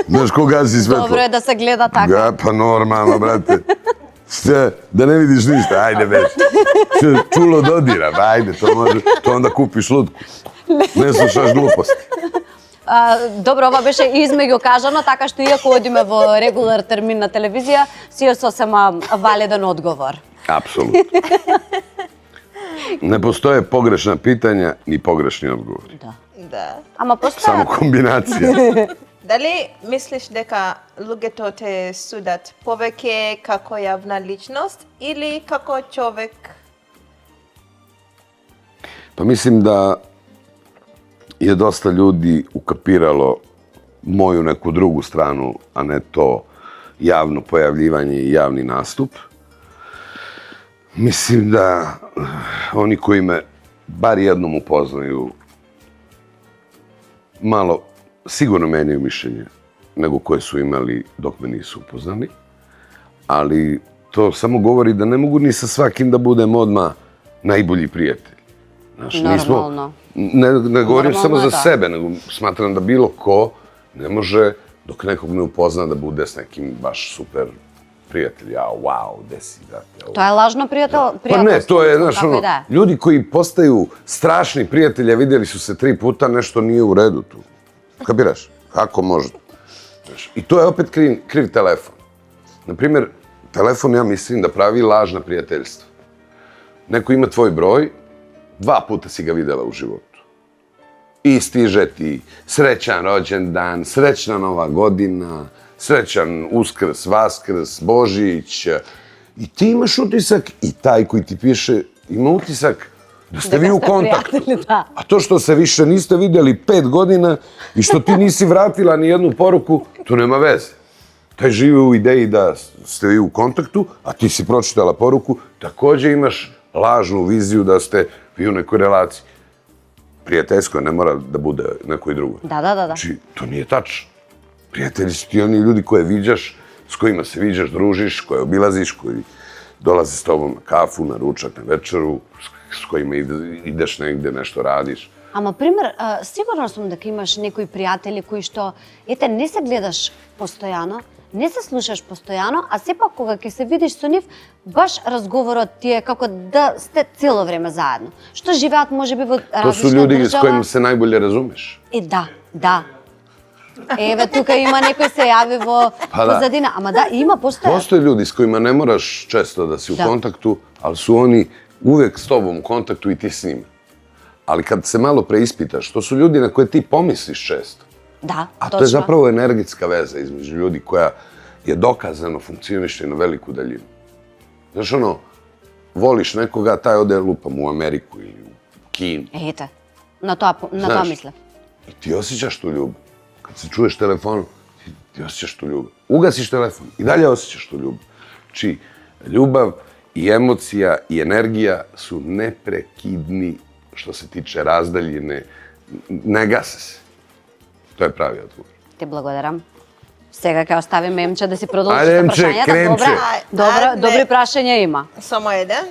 Znaš ko gasi svetlo? Dobro je da se gleda tako. Ja, pa normalno, brate. Šta, da ne vidiš ništa, ajde već. Čulo dodira, pa ajde, to onda kupiš lutku. Ne slušaš gluposti. Dobro, ова беше измеѓу кажано, така што иако одиме во регулар термин на телевизија, си е сосема валиден одговор. Apsolutno. Ne postoje pogrešna pitanja ni pogrešni odgovori. Да. Да. Ама Samo постојат. kombinacija. Дали мислиш дека луѓето те судат повеќе како јавна личност или како човек? Pa mislim da je dosta ljudi ukapiralo moju neku drugu stranu, a ne to javno pojavljivanje i javni nastup. Mislim da oni koji me bar jednom upoznaju malo sigurno menjaju mišljenje nego koje su imali dok me nisu upoznali. Ali to samo govori da ne mogu ni sa svakim da budem odmah najbolji prijatelj. Znaš, Normalno. Ne govorim Normalno samo je za da. sebe, nego smatram da bilo ko ne može, dok nekog ne upozna, da bude s nekim baš super prijatelj. Ja, wow, gde si, brate? Тоа е лажно Pa ne, to je, znaš, Како ono, и да е. ljudi koji postaju strašni prijatelji, a vidjeli su se 3 puta, nešto nije u redu tu. Kapiraš? Kako može? Znaš, i to je opet kriv telefon. Naprimjer, telefon, ja mislim, da pravi lažna prijateljstva. Neko ima tvoj broj, 2 puta si ga videla u životu. I stiže ti srećan rođendan, srećna nova godina, srećan Uskrs, Vaskrs, Božić. I ti imaš utisak, i taj koji ti piše ima utisak da ste vi u kontaktu. prijatelji, da. A to što se više niste vidjeli 5 godina i što ti nisi vratila ni jednu poruku, to nema veze. Taj živi u ideji da ste vi u kontaktu, a ti si pročitala poruku, također imaš lažnu viziju da ste vi u nekoj relaciji. Prijateljsko ne mora da bude nekoj drugoj. Да. Znači, to nije tačno. Prijatelji su ti oni ljudi koje viđaš, s kojima se viđaš, družiš, koje obilaziš, koji dolaze s tobom na kafu, na ručak, na večeru, s kojima ideš negde, nešto radiš. Ама, пример, сигурна сум дека имаш некои пријатели кои што, ете, не се гледаш постојано, не се слушаш постојано, а сепак кога ќе се видиш со нив, баш разговорот ти е како да сте цело време заедно. Што живеат можеби во To su различна ljudi s држава. kojima se najbolje razumeš. Да. Еве, тука има некој се јави во Pa da. позадина. Ама да, има, постојат. Postoje ljudi s kojima ne moraš često da si u Da. kontaktu, ali su oni uvek s tobom u kontaktu i ti s njima. Ali kad se malo preispitaš, to su ljudi na koje ti pomisliš često. Да, A точно. to je zapravo energetska veza između ljudi koja je dokazano funkcioniše na veliku daljinu. Znaš ono, voliš nekoga, taj ode lupam u Ameriku ili u Kinu. Ете, на тоа Знаеш. мислев. I ti osjećaš tu ljubav. Kad se čuješ telefonom, ti osjećaš tu ljubav. Ugasiš telefon i dalje osjećaš tu ljubav. Znači, ljubav i emocija i energija su neprekidni što se tiče razdaljine. Ne gase se. To je pravi odgovor. Ти благодарам. Сега ќе оставиме Емче да си продолжи Ајде, со Емче, прашањата. кремче. Добри прашања има. Само еден.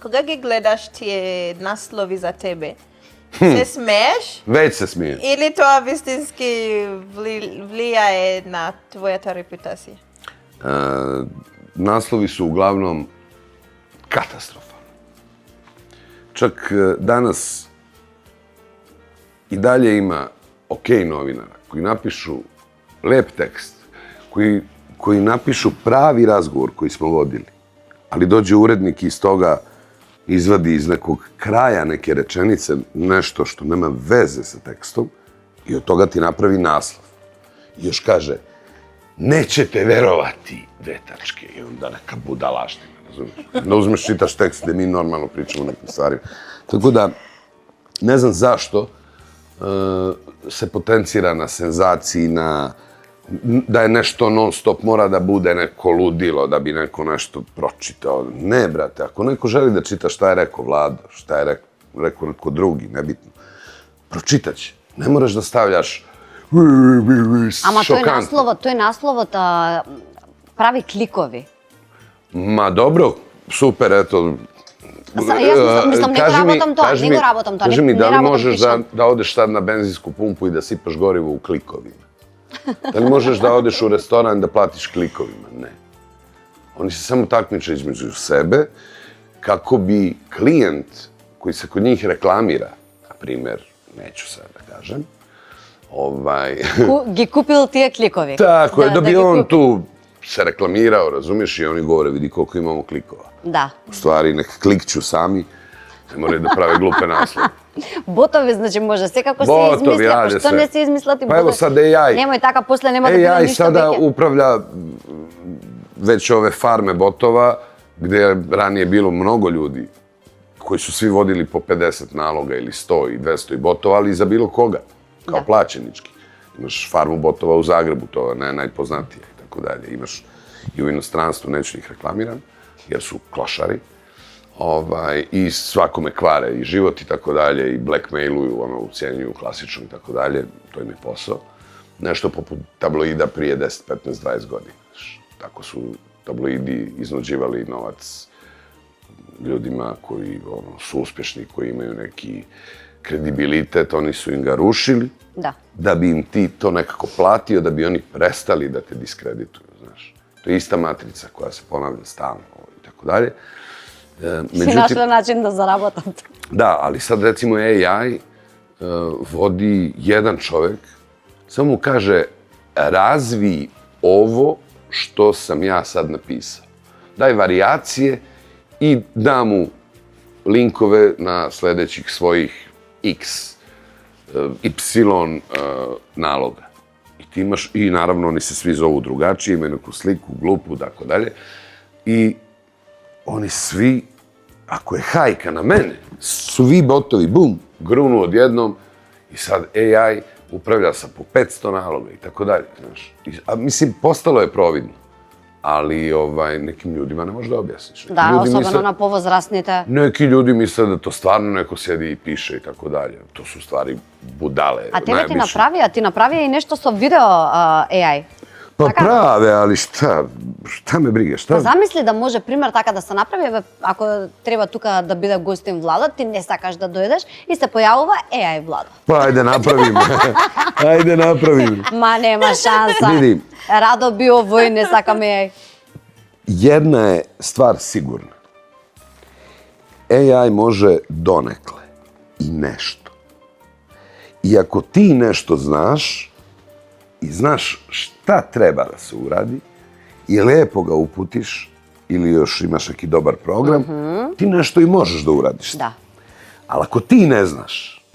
Кога ги гледаш тие наслови за тебе, се смееш Već se smije. или тоа вистински влијае на твојата репутација? Naslovi su uglavnom katastrofalni. Čak danas i dalje ima novinara koji napišu lep tekst, koji napišu pravi razgovor koji smo vodili, ali dođe urednik iz toga izvadi iz nekog kraja neke rečenice nešto što nema veze sa tekstom i od toga ti napravi naslov. I još kaže, nećete verovati, 2 tačke, i onda neka budalaština, razumiješ? Da uzmeš, čitaš tekst gde mi normalno pričamo o nekim stvarima. Tako da, ne znam zašto se potencira na senzaciji, da je nešto non stop, mora da bude neko ludilo, da bi neko nešto pročitao. Ne, brate, ako neko želi da čita šta je rekao Vlado, šta je rekao neko drugi, nebitno, pročitat će. Ne moraš da stavljaš Ама šokantno. тој насловот прави кликови. Ma dobro, super, eto, Јас мислам, не го работам тоа, не го работам тоа. Кажи ми, не да ли работам možeš лично. da odeš sad na benzinsku pumpu i da sipaš gorivo u klikovima? Da li možeš da odeš u restoran da platiš klikovima? Ne. Oni se samo takmiče između sebe kako bi klijent koji se kod njih reklamira, na primjer, neću sad da kažem, Ги купил тие кликови. Tako je, da bi ги on купи. tu se reklamirao, razumiješ, i oni govore, vidi koliko imamo klikova. Да. U stvari, nek klikću sami, ne moraju da prave glupe naslove. Ботови, значи може секако се Botovi измислија, па rade што sve. не се измислат и Pa evo sad AI. Немој така, после нема да биде AI ништо sada веќе. upravlja već ove farme botova, gde je ranije bilo mnogo ljudi koji su svi vodili po 50 naloga ili 100 i 200 i botova, ali za bilo koga, kao Da. plaćenički. Imaš farmu botova u Zagrebu, to je najpoznatije i tako dalje. Imaš i u inostranstvu, neću ih reklamiram, jer su klošari. I svakome kvare i život i tako dalje, i blackmailuju, ucijenjuju klasično i tako dalje, to im je posao. Nešto poput tabloida prije 10, 15, 20 godina. Tako su tabloidi iznuđivali novac ljudima koji su uspješni, koji imaju neki kredibilitet, oni su im ga rušili, da bi im ti to nekako platio, da bi oni prestali da te diskredituju, znaš. To je ista matrica koja se ponavlja stalno i tako dalje. Си нашла начин да заработам. Da, ali sad recimo AI vodi jedan čovek, samo mu kaže razvi ovo što sam ja sad napisao. Daj varijacije i da mu linkove na sledećih svojih X, Y naloga. I ti imaš, i naravno oni se svi zovu drugačije, imaju neku sliku, glupu, tako dalje. I oni svi, ako je hajka na mene, svi botovi, bum, grunu odjednom i sad AI upravlja sa po 500 naloga i tako dalje, znaš. A mislim, postalo je providno, ali nekim ljudima ne možeš da objasniš. Да, особено на повозрастните. Neki ljudi misle da to stvarno neko sjedi i piše i tako dalje. To su stvari budale. А тебе ти направија и нешто со видео AI. Pa prave, ali šta me briga, šta? Па замисли да може, пример, така да се направи, ако треба тука да биде гостин Влада, ти не сакаш да дојдеш и се појавува AI Влада. Pa ajde napravimo. Ajde napravimo. Ма нема шанса. Vidi. Радо би овој, не сакам AI. Jedna je stvar sigurna. AI može donekle i nešto. I ako ti nešto znaš, i znaš šta treba da se uradi, i lepo ga uputiš, ili još imaš neki dobar program, ti nešto i možeš da uradiš. Da. Ali ako ti ne znaš,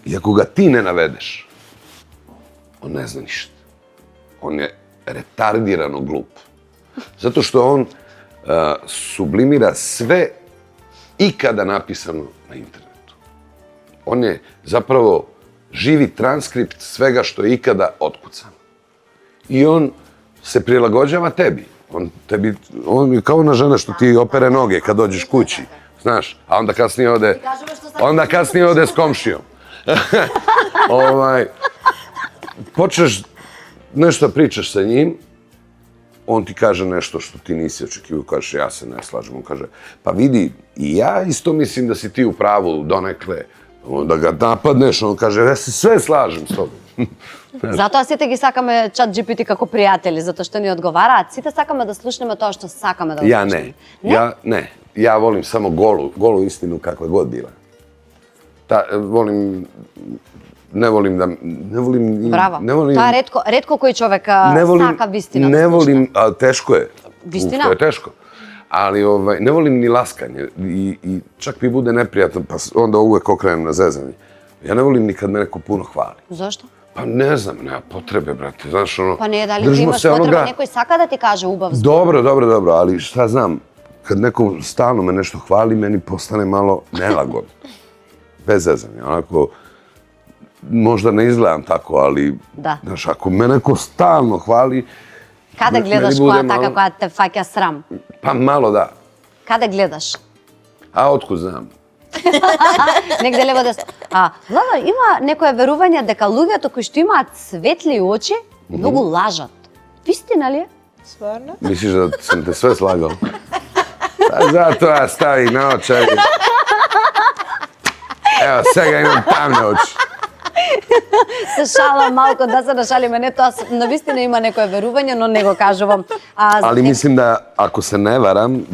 i ako ga ti ne navedeš, on ne zna ništa. On je retardirano glup. Zato što on sublimira sve ikada napisano na internetu. On je zapravo živi transkript svega što je ikada otkucano. I on se prilagođava tebi. On je kao ona žena što ti opere noge kad dođeš kući, znaš, a onda kasnije ode s komšijom. Počneš nešto pričaš sa njim, on ti kaže nešto što ti nisi očekivao, kažeš ja se ne slažem, on kaže pa vidi, i ja isto mislim da si ti u pravu donekle, onda ga napadneš, on kaže ja se sve slažem s tobom. Затоа сите ги сакаме чат GPT како пријатели, затоа што ни одговараат. Сите сакаме да слушнеме тоа што сакаме да слушнеме. Ja volim samo golu istinu kakva god bila. Ne volim... Браво. Тоа е ретко кој човек сака вистина. Ne volim, ali teško je. Вистина? To je teško. Ali ne volim ni laskanje i čak mi bude neprijatno, pa onda uvek okrenem na zezanje. Ja ne volim ni kad me neko puno hvali. Зошто? Pa ne znam, nema potrebe, brate, znaš ono... Pa ne, da li ti imaš potrebe, nekoj saka da ti kaže ubав zvuk? Dobro, ali šta znam, kad neko stalno me nešto hvali, meni postane malo nelagodno. Bez zezanja, onako, možda ne izgledam tako, ali, znaš, ako me neko stalno hvali... Kada gledaš koja taka koja te faќа срам? Pa malo da. Kada gledaš? A otkud znam? Негде лево десно. Влада, има некое верување дека луѓето кои што имаат светли очи многу лажат. Вистина ли е? Стварно? Мислиш да sam te sve slagao? A zato ja stavim na očari. Evo, сега imam tamne oči. Се шалам малку, да се нашалиме. Не, тоа навистина има некое верување, но не го кажувам. Ali mislim da, ako se ne varam,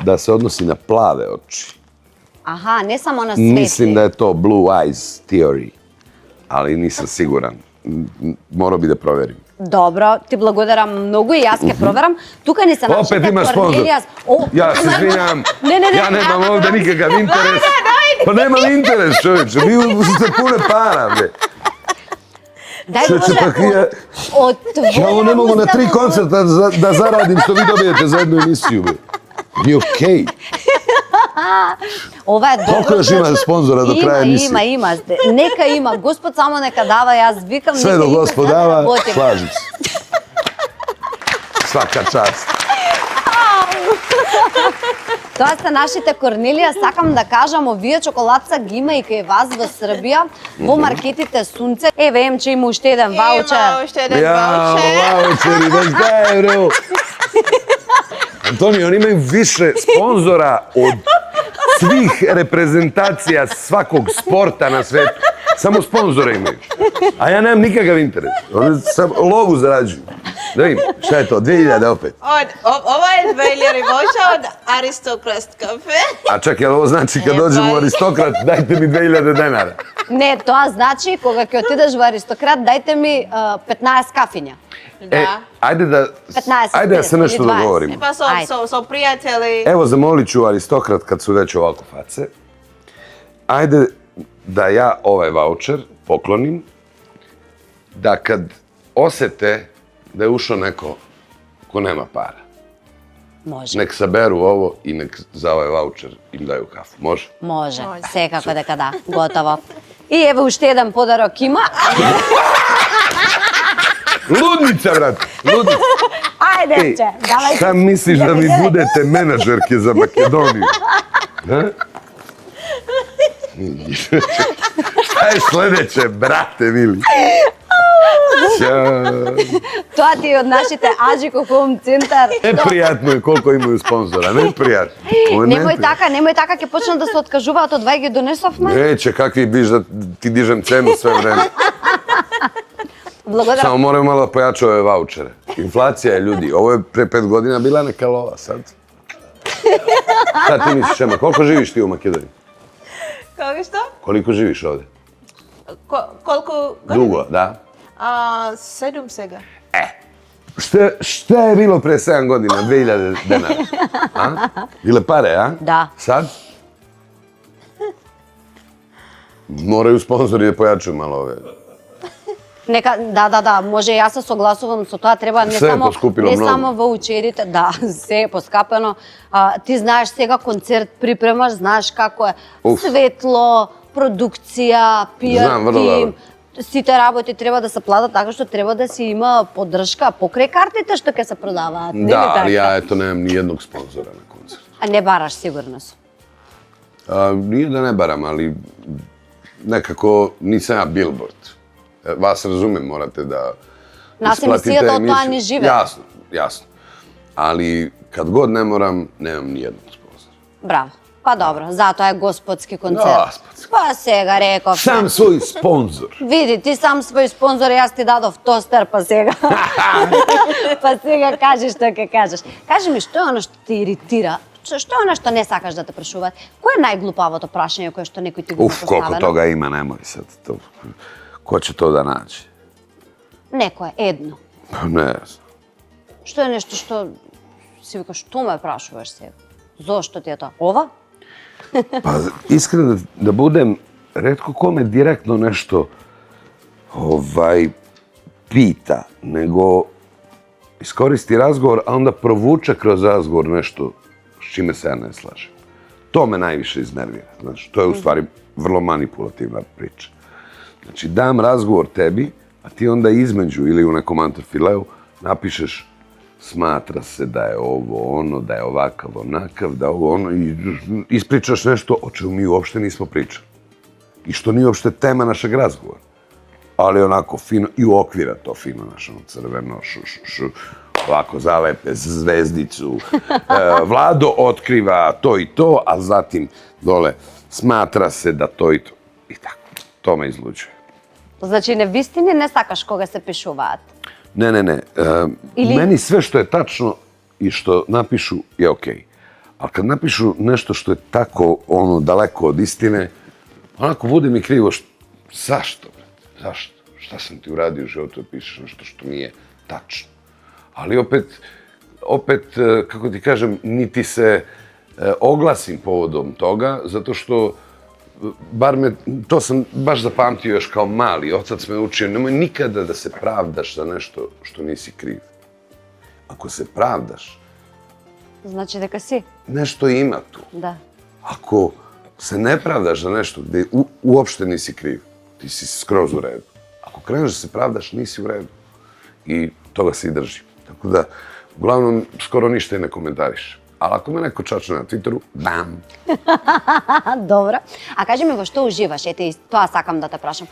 da se odnosi na plave oči. Аха, не само на светли. Mislim da je to Blue Eyes Theory, ali nisam siguran. Morao bi da proverim. Добро, ти благодарам многу и јас ќе проверам. Тука ни се нашите Opet imaš sponsor. Ja se izvinjam. Не. Ja nemam ovde nikakav interes. Pa nemam interes, čovječe. Vi ste pune para, bre. Дај Čovječe, pa ja ovo ne mogu na 3 koncerta da zaradim što vi dobijete za jednu emisiju, bre. Nije okej. Ова е добро. Колко još ima sponzora do kraja emisije? Има. Нека има. Господ само нека дава, јас викам. Sve do Gospod dava, slažem se. Svaka čast. Тоа сте нашите Корнелија. Сакам да кажам, овие чоколадца ги има и кај вас во Србија, во маркетите Сунце. Еве, че има уште еден ваучер. Има уште еден Jao, ваучер. voucheri, da šta je, bro? Antoni, oni imaju više sponzora od svih reprezentacija svakog sporta na svetu. Samo sponzore imaju. A ja nemam nikakav interes. Oni sam lovu zarađuju. Da vidim, šta je to? 2000 opet. Ова е 2000 ваучер од Аристократ кафе. A čak, jel ovo znači kad dođem u Aristokrat, dajte mi 2000 denara? Не, тоа значи кога ќе отидеш во Аристократ, дајте ми 15 кафиња. Да. Ajde da se nešto 15 ili 20. dogovorimo. Па со пријатели. Evo, zamolit ću Aristokrat kad su već ovako face. Ajde da ja ovaj voucher poklonim, da kad osete da je ušao neko ko nema para, Може. nek saberu ovo i nek za ovaj voucher im daju kafu. Može? Може. Секако дека да. Готово. И еве уште еден подарок има. Ludnica, brate! Ludnica! Ајде, че, давај. Šta misliš da mi budete menadžerke za Makedoniju? Ha? Šta je sledeće, brate mili? Ćao. Тоа ти е од нашите Аџико Хоум центар. Непријатно е колко имaju sponzora, непријатно. Ovo je Немој така, ќе почнат да се откажуваат од вај ги донесовме. Neće, kakvi biš da ti dižem cenu sve vreme. Благодарам. Samo moram malo da pojaču ove vouchere. Inflacija je, ljudi. Ovo je pre 5 godina bila neka lova sad. Šta ti misliš, Ema? Koliko živiš ti u Makedoniji? Како што? Koliko živiš ovde? Колку? Dugo, da? 7 сега. Šta je bilo pre 7 godina, 2000 denara? A? Bile pare, a? Da. Sad? Moraju sponzori da pojačaju malo ove. Нека, да, може јас се согласувам со тоа, треба не Се е само поскупило не многу. само ваучерите, да, се е поскапено. Ти знаеш сега концерт припремаш, знаеш како е Уф. светло, продукција, Знам, пиар врло тим. добро. Сите работи треба да се платат така што треба да си има поддршка покрај картите што ќе се продаваат. Не ли Da, така? ali ja eto nemam ni jednog sponzora na koncertu. А не бараш сигурно сум. Nije da ne baram, ali nekako nisam ja billboard. Vas razumem, morate da Нас isplatite емисијата од тоа emisiju. не живе. Jasno. Ali kad god ne moram, nemam ni jednog sponzora. Браво. Па добро, затоа е господски концерт. Господски. Па сега реков. Sam svoj sponzor. Види, ти сам свој спонзор, јас ти дадов тостер, па сега. Па сега кажи што ќе кажеш. Кажи ми, што е оно што те иритира? Што е оно што не сакаш да те прашуваат? Кој е најглупавото прашање кое што некој ти го Uf, koliko поставено? toga ima, nemoj sad. Ko će to da nađe? Некое, едно. Pa ne znam. Што е нешто што си викаш, што ме прашуваш сега? Зошто ти е тоа? Ова? Pa iskreno da budem, retko ko me direktno nešto pita, nego iskoristi razgovor, a onda provuče kroz razgovor nešto s čime se ja ne slažem. To me najviše iznervira, znaš. To je u stvari vrlo manipulativna priča. Znači, dam razgovor tebi, a ti onda između ili u nekom antrofileu napišeš smatra se da je ovo ono, da je ovakav onakav, da ovo ono i ispričaš nešto o čemu mi uopšte nismo pričali. I što nije uopšte tema našeg razgovora. Ali onako fino, i uokvira to fino, znaš, ono crveno, ovako zalepe zvezdicu, Vlado otkriva to i to, a zatim dole smatra se da to i to. I tako, to me izluđuje. Значи не вистини не сакаш кога се пишуваат. Ne. Ili- Meni sve što je tačno i što napišu je okej. Ali kad napišu nešto što je tako daleko od istine, onako bude mi krivo. Zašto? Zašto? Šta sam ti uradio u životu da pišeš nešto što nije tačno? Ali opet, kako ti kažem, niti se oglasim povodom toga, zato što to sam baš zapamtio još kao mali, otac me učio, nemoj nikada da se pravdaš za nešto što nisi kriv. Ako se pravdaš, Значи дека си. nešto ima tu. Да. Ako se ne pravdaš za nešto gde uopšte nisi kriv, ti si skroz u redu. Ako kreneš da se pravdaš, nisi u redu. I toga se i držim. Tako da, uglavnom, skoro ništa i ne komentariš. Ali ako me neko čačne na Twitteru, bam! Добро. А кажи ми во што уживаш? Ете, и тоа сакам да те прашам.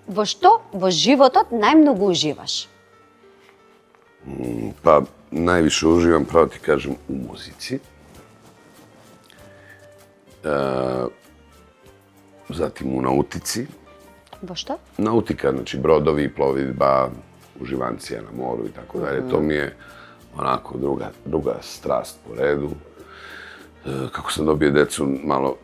Во што во животот најмногу уживаш? Pa, najviše uživam, pravo ti kažem, u muzici. Zatim u nautici. Во што? Nautika, znači brodovi, plovidba, uživancija na moru i tako dalje. To mi je onako druga strast po redu. Kako sam dobio decu, malo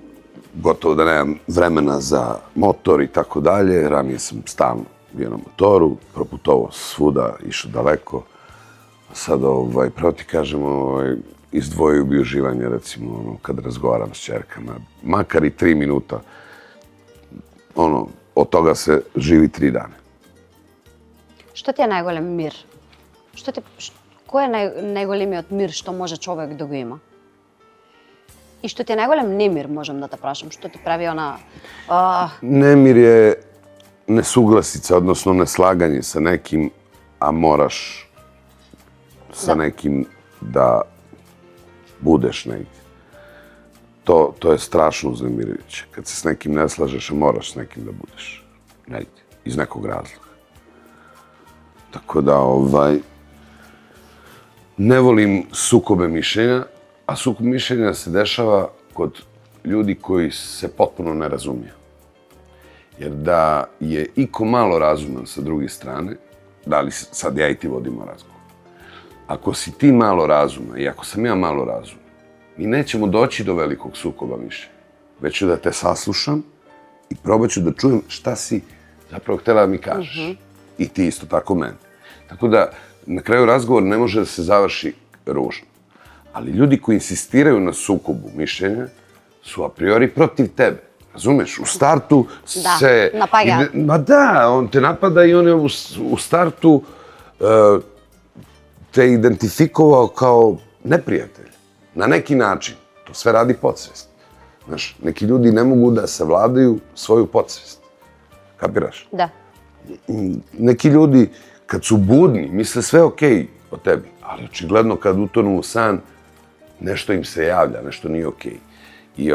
gotovo da nemam vremena za motor i tako dalje. Ranije sam stalno bio na motoru, proputovao svuda, išao daleko. Sad, pravo ti kažem, izdvojio bi uživanje, recimo, kad razgovaram s ćerkama. Makar i 3 minuta. Od toga se živi 3 dana. Што ти е најголем мир? Кој е најголемиот мир што може човек да го има? И што ти е најголем немир, можам да те прашам? Што ти прави она... Nemir je nesuglasica, odnosno neslaganje sa nekim, a moraš sa nekim da budeš negdje. To je strašno uznemirujuće. Kad se s nekim ne slažeš, a moraš s nekim da budeš negdje, iz nekog razloga. Tako da, ne volim sukobe mišljenja, a sukob mišljenja se dešava kod ljudi koji se potpuno ne razumiju. Jer da je iko malo razuman sa druge strane, da li sad ja i ti vodimo razgovor, ako si ti malo razuman i ako sam ja malo razuman, mi nećemo doći do velikog sukoba mišljenja. Već ću da te saslušam i probat ću da čujem šta si zapravo htjela da mi kažeš. I ti isto tako meni. Tako da, na kraju razgovor ne može da se završi ružno. Ali ljudi koji insistiraju na sukobu mišljenja su a priori protiv tebe. Razumeš? U startu se... Da, napaga. Ma da, on te napada i on je u startu te identifikovao kao neprijatelj. Na neki način. To sve radi podsvest. Znaš, neki ljudi ne mogu da savladaju svoju podsvest. Kapiraš? Да. Neki ljudi, kad su budni, misle sve okej o tebi, ali očigledno kad utonu u san, nešto im se javlja, nešto nije okej. I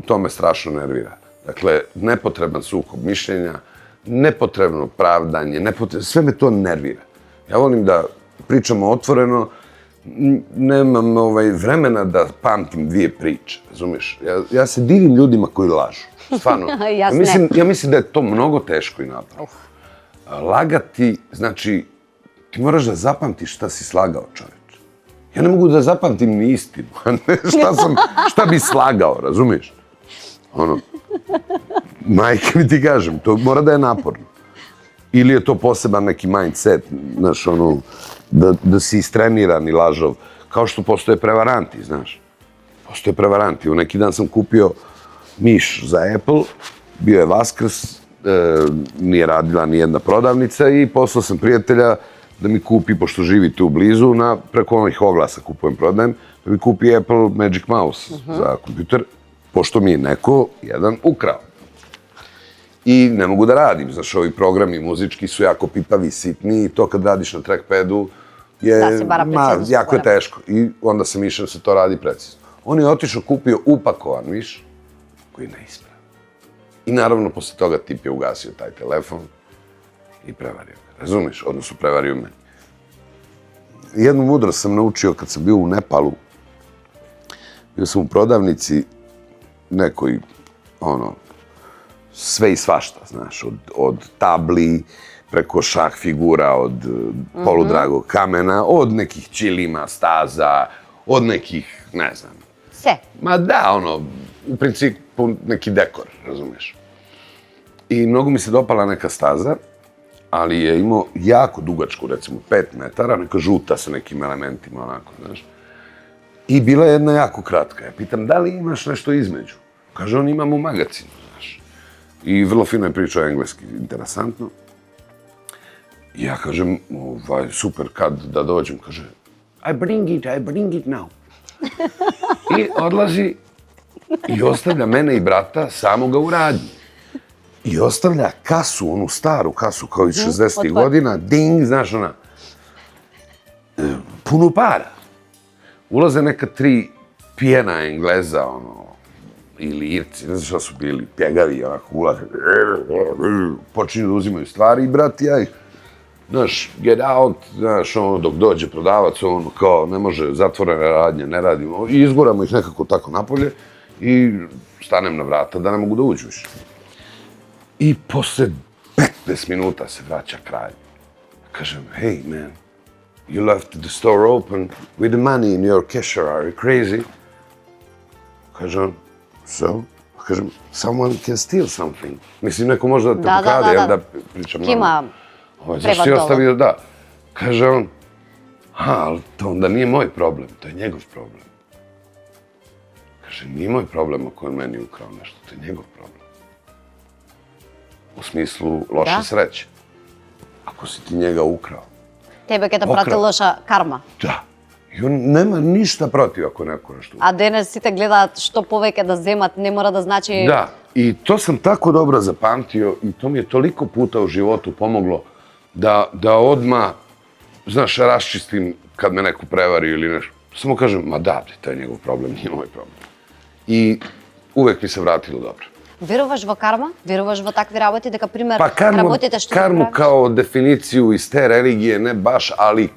to me strašno nervira. Dakle, nepotreban sukob mišljenja, nepotrebno pravdanje, sve me to nervira. Ja volim da pričamo otvoreno, nemam vremena da pamtim 2 priče, razumiješ? Ja se divim ljudima koji lažu, stvarno. Ja mislim da je to mnogo teško i napravo. Lagati, znači, ti moraš da zapamtiš šta si slagao, čoveč. Ja ne mogu da zapamtim ni istinu. Šta bi slagao, razumiješ? Majke mi ti kažem, to mora da je naporno. Ili je to poseban neki mindset, znaš, da si istreniran i lažov. Kao što postoje prevaranti, znaš. Postoje prevaranti. U neki dan sam kupio miš za Apple, bio je Vaskrs, nije radila ni jedna prodavnica i poslao sam prijatelja da mi kupi, pošto živi tu blizu, preko ovih oglasa kupujem, prodajem, da mi kupi Apple Magic Mouse za kompjuter, pošto mi je neko jedan ukrao. I ne mogu da radim, znaš, ovi programi muzički su jako pipavi, sitni i to kad radiš na trackpadu je jako je teško. I onda sam išao da se to radi precizno. On je otišao, kupio upakovan miš koji je neispravan. I naravno, posle toga tip je ugasio taj telefon i prevario ga. Razumiješ? Odnosno, prevario me. jednu mudrost sam naučio kad sam bio u Nepalu. Bio sam u prodavnici nekoj, sve i svašta, znaš, od tabli, preko šah figura, od poludragog kamena, od nekih ćilima, staza, od nekih, ne znam. Sve. Ma da, u principu neki dekor, razumiješ. I mnogo mi se dopala neka staza, ali je imao jako dugačku, recimo 5 metara, neka žuta sa nekim elementima, onako, znaš. I bila je jedna jako kratka. Ja pitam, da li imaš nešto između? Kaže, on imam u magazinu, znaš. I vrlo fino je pričao engleski, interesantno. I ja kažem, super, kad da dođem? Kaže, I bring it now. I odlazi i ostavlja mene i brata samoga u radnji. I ostavlja kasu, onu staru kasu kao iz 60. godina, ding, znaš ona, puno para. Ulaze neka 3 pijena Engleza, ili Irci, ne znam šta su bili, pjegavi, onako, ulaze, počinju da uzimaju stvari i brat, ja ih, znaš, get out, znaš, dok dođe prodavac, kao, ne može, zatvorene radnje, ne radimo, i izguramo ih nekako tako napolje i stanem na vrata da ne mogu da uđu više. I posle 15 minuta se vraća kralj. Kažem, hey man, you left the store open with the money in your cashier, are you crazy? Kaže on, so? Kažem, someone can steal something. Mislim, neko može da te pokrade, jel da pričam Kima zašto si ostavio, da. Kaže on, ali to onda nije moj problem, to je njegov problem. Kaže, nije moj problem ako je meni ukrao nešto, to je njegov problem. U smislu loše sreće. Ako si ti njega ukrao. Тебе ќе те прати лоша карма. Da. I on nema ništa protiv ako neko nešto ukrao. А денес сите гледаат што повеќе да земат, не мора да значи... Da. I to sam tako dobro zapamtio i to mi je toliko puta u životu pomoglo da odmah, znaš, raščistim kad me neko prevari ili nešto. Samo kažem, ma da, to je njegov problem, nije moj problem. I uvek mi se vratilo dobro. Веруваш во карма? Веруваш во такви работи? Дека, пример, Pa работите што karmu правиш? kao definiciju iz te religije, ne baš, ali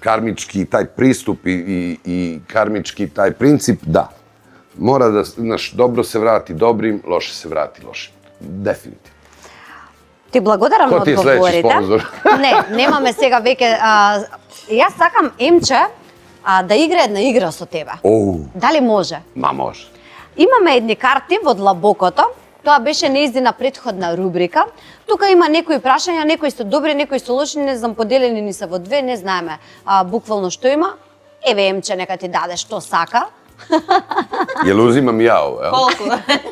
karmički taj pristup i karmički taj princip, da. Mora da, znaš, dobro se vrati dobrim, loše se vrati lošim. Definitivno. Ти благодарам на Кој ти е следеќи одговорите. спонзор? Не, немаме сега веќе... Јас сакам Емче да игра една игра со тебе. Дали може? Ma može. Имаме едни карти во длабокото. Тоа беше неизина претходна рубрика. Тука има некои прашања, некои се добри, некои се лоши, не знам, поделени ни се во две, не знаеме буквално што има. Еве Емче, нека ти даде што сака. Jel uzimam ja ovo, jel? Колку?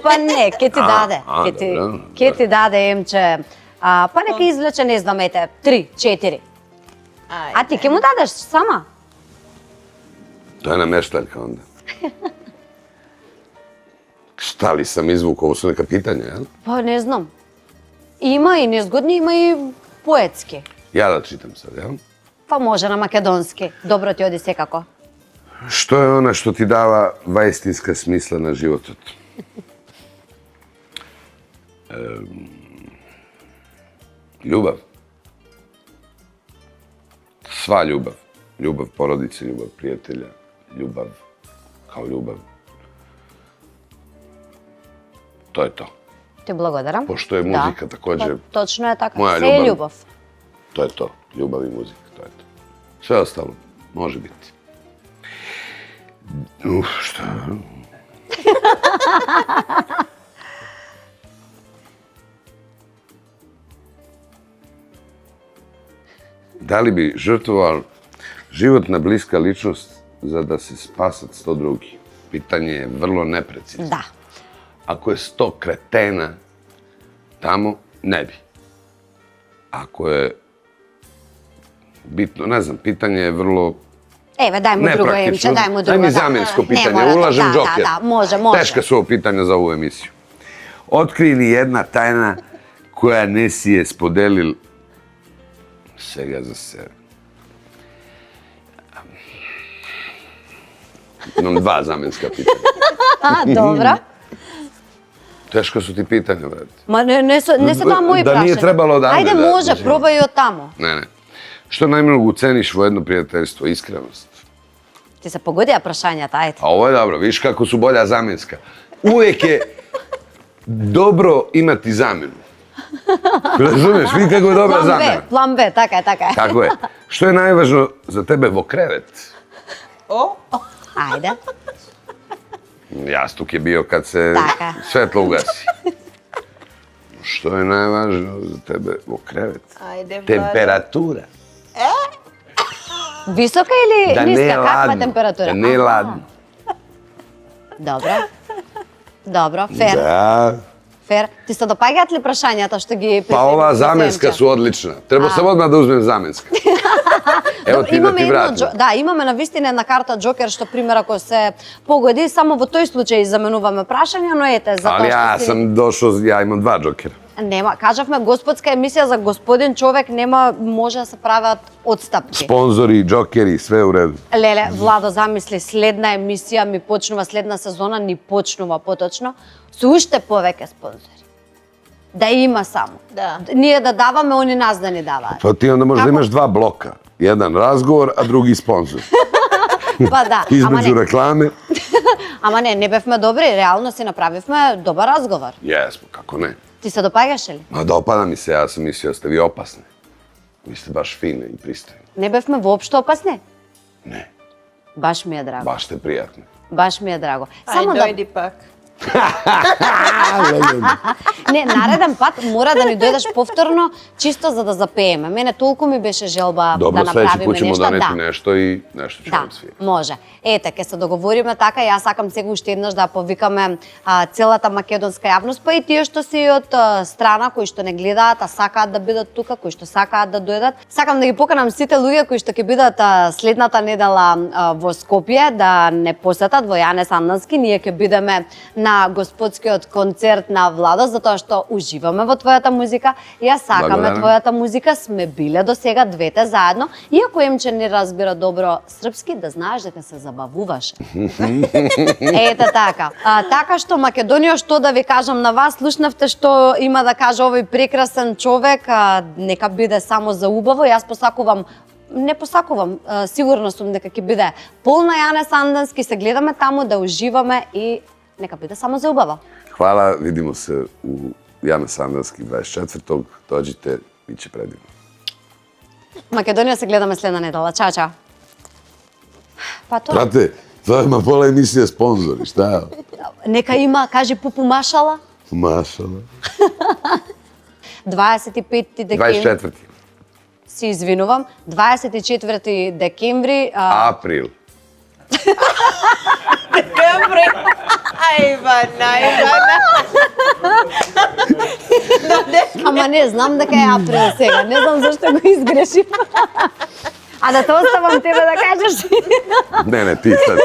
Па не, ке ти даде. добро. Ке ти даде Емче. Па нека извлече, не знам, ете, 3, 4. А ти ке му дадеш сама? To je nameštaljka onda. Šta li sam izvukao? Ovo su neka pitanja, jel? Па не знам. Има и незгодни, има и поетски. Ja da čitam sad, jel? Па може на македонски. Добро ти оди секако. Što je ona što ti dava vaistinska smisla na životot? Ljubav. Sva ljubav. Ljubav porodice, ljubav prijatelja, ljubav kao ljubav. To je to. Ти благодарам. Pošto je muzika također Точно е така. moja Се е ljubav. љубов. To je to. Ljubav i muzika, to je to. Sve ostalo može biti. Šta? Da li bi žrtvovao životna bliska ličnost za da se spasat 100 drugi? Pitanje je vrlo neprecizno. Да. Ako je 100 kretena tamo, ne bi. Ako je bitno, ne znam, pitanje je vrlo Еве, дај му друго Емче, дај му друго. Daj mi zamjensko pitanje, ulažem džoker. Да, може, може. Teška su ovo pitanja za ovu emisiju. Otkri li jedna tajna koja ne si je spodelil svega za sebe? Imam 2 zamjenska pitanja. Добро. Teška su ti pitanja, brate. Ма не се тоа мои Da прашања. nije trebalo odavde Ајде, da- може, пробај од таму. Ne. Što najmnogo ceniš vo jedno prijateljstvo? Iskrenost. Ти се погодија прашањата, ајде. A ovo je dobro, viš kako su bolja zamjenska. Uvijek je dobro imati zamjenu. Razumiješ, vidi kako je dobra zamjena. План Б, така е, така е. Tako je. Što je najvažno za tebe vo krevet? O, Ајде. Jastuk je bio kad se Така. svetlo ugasi. Što je najvažno za tebe vo krevet? ajde, Vlado. Temperatura. Висока или Da ниска? ne Каква е ladno. температура? Da ne Аха. ladno. Добро. Добро, фер. Da. Фер. Ти се допаѓаат ли прашањата што ги Pa ova за zamjenska Семче? su odlična. Treba sam odmah da uzmem zamjenska. Evo ti da Имаме ti едно vratim. да, имаме на вистина една карта Джокер што пример ако се погоди, само во тој случај заменуваме прашања, но ете, затоа Ali ja што си... sam došao, ja imam 2 džokera. Нема, кажавме господска емисија за господин човек, нема може да се прават одстапки. Sponzori, džokeri, sve u redu. Леле, Владо, замисли, следна емисија ми почнува, следна сезона ни почнува поточно, со уште повеќе спонзори. Да има само. Da. Ние да даваме, они нас да ни даваат. Pa ti onda možda Kako? imaš 2 bloka. Jedan razgovor, a drugi sponsor. Па да, ама Između не, reklame. ама не бевме добри, реално си направивме добар разговор. Jesmo, kako ne. Ти се допаѓаше ли? Ma dopada mi se, ja sam mislio da ste vi opasni. Vi ste baš fine i pristojni. Не бевме воопшто опасни? Ne, Баш ми е драго. baš ste prijatni. Баш ми е драго. Aj, Само да dojdi pak. не, нареден пат мора да ни дојдеш повторно чисто за да запееме. Мене толку ми беше желба Dobro, да sljedeći направиме put ćemo нешто. doneti Да. nešto i nešto ćemo Да, vam svirati. може. Ете, ке се договориме така, јас сакам сега уште еднаш да повикаме целата македонска јавност, па и тие што си од страна, кои што не гледаат, а сакаат да бидат тука, кои што сакаат да дојдат. Сакам да ги поканам сите луѓе кои што ќе бидат следната недела во Скопје, да не посетат во Јане Сандански. Ние ќе бидеме на господскиот концерт на Владо, затоа што уживаме во твојата музика. Ја сакаме Благодарам. твојата музика, сме биле до сега двете заедно. Иако Емче не разбира добро српски, да знаеш дека се забавуваше. Ете така. Така што Македонија, што да ви кажам на вас, слушнавте што има да каже овој прекрасен човек, нека биде само за убаво. Јас посакувам не посакувам, сигурно сум дека ќе биде полна Јане Сандански, се гледаме таму да уживаме и нека биде само за убаво. Hvala, vidimo se u Jana Sandanski 24. Dođite, bit će predivno. Македонија се гледаме следна недела. Чао, чао. Па тоа. Brate, to ima pola emisije sponzori, šta? Нека има, кажи Пупу Машала, Mašala. 25 декември. 24. Се извинувам, 24 декември. April. Septembre. Ivana, Ivana. Ама не, знам дека е април сега, не знам зашто го изгрешив. А да те оставам тебе да кажеш. Ne, ti sad.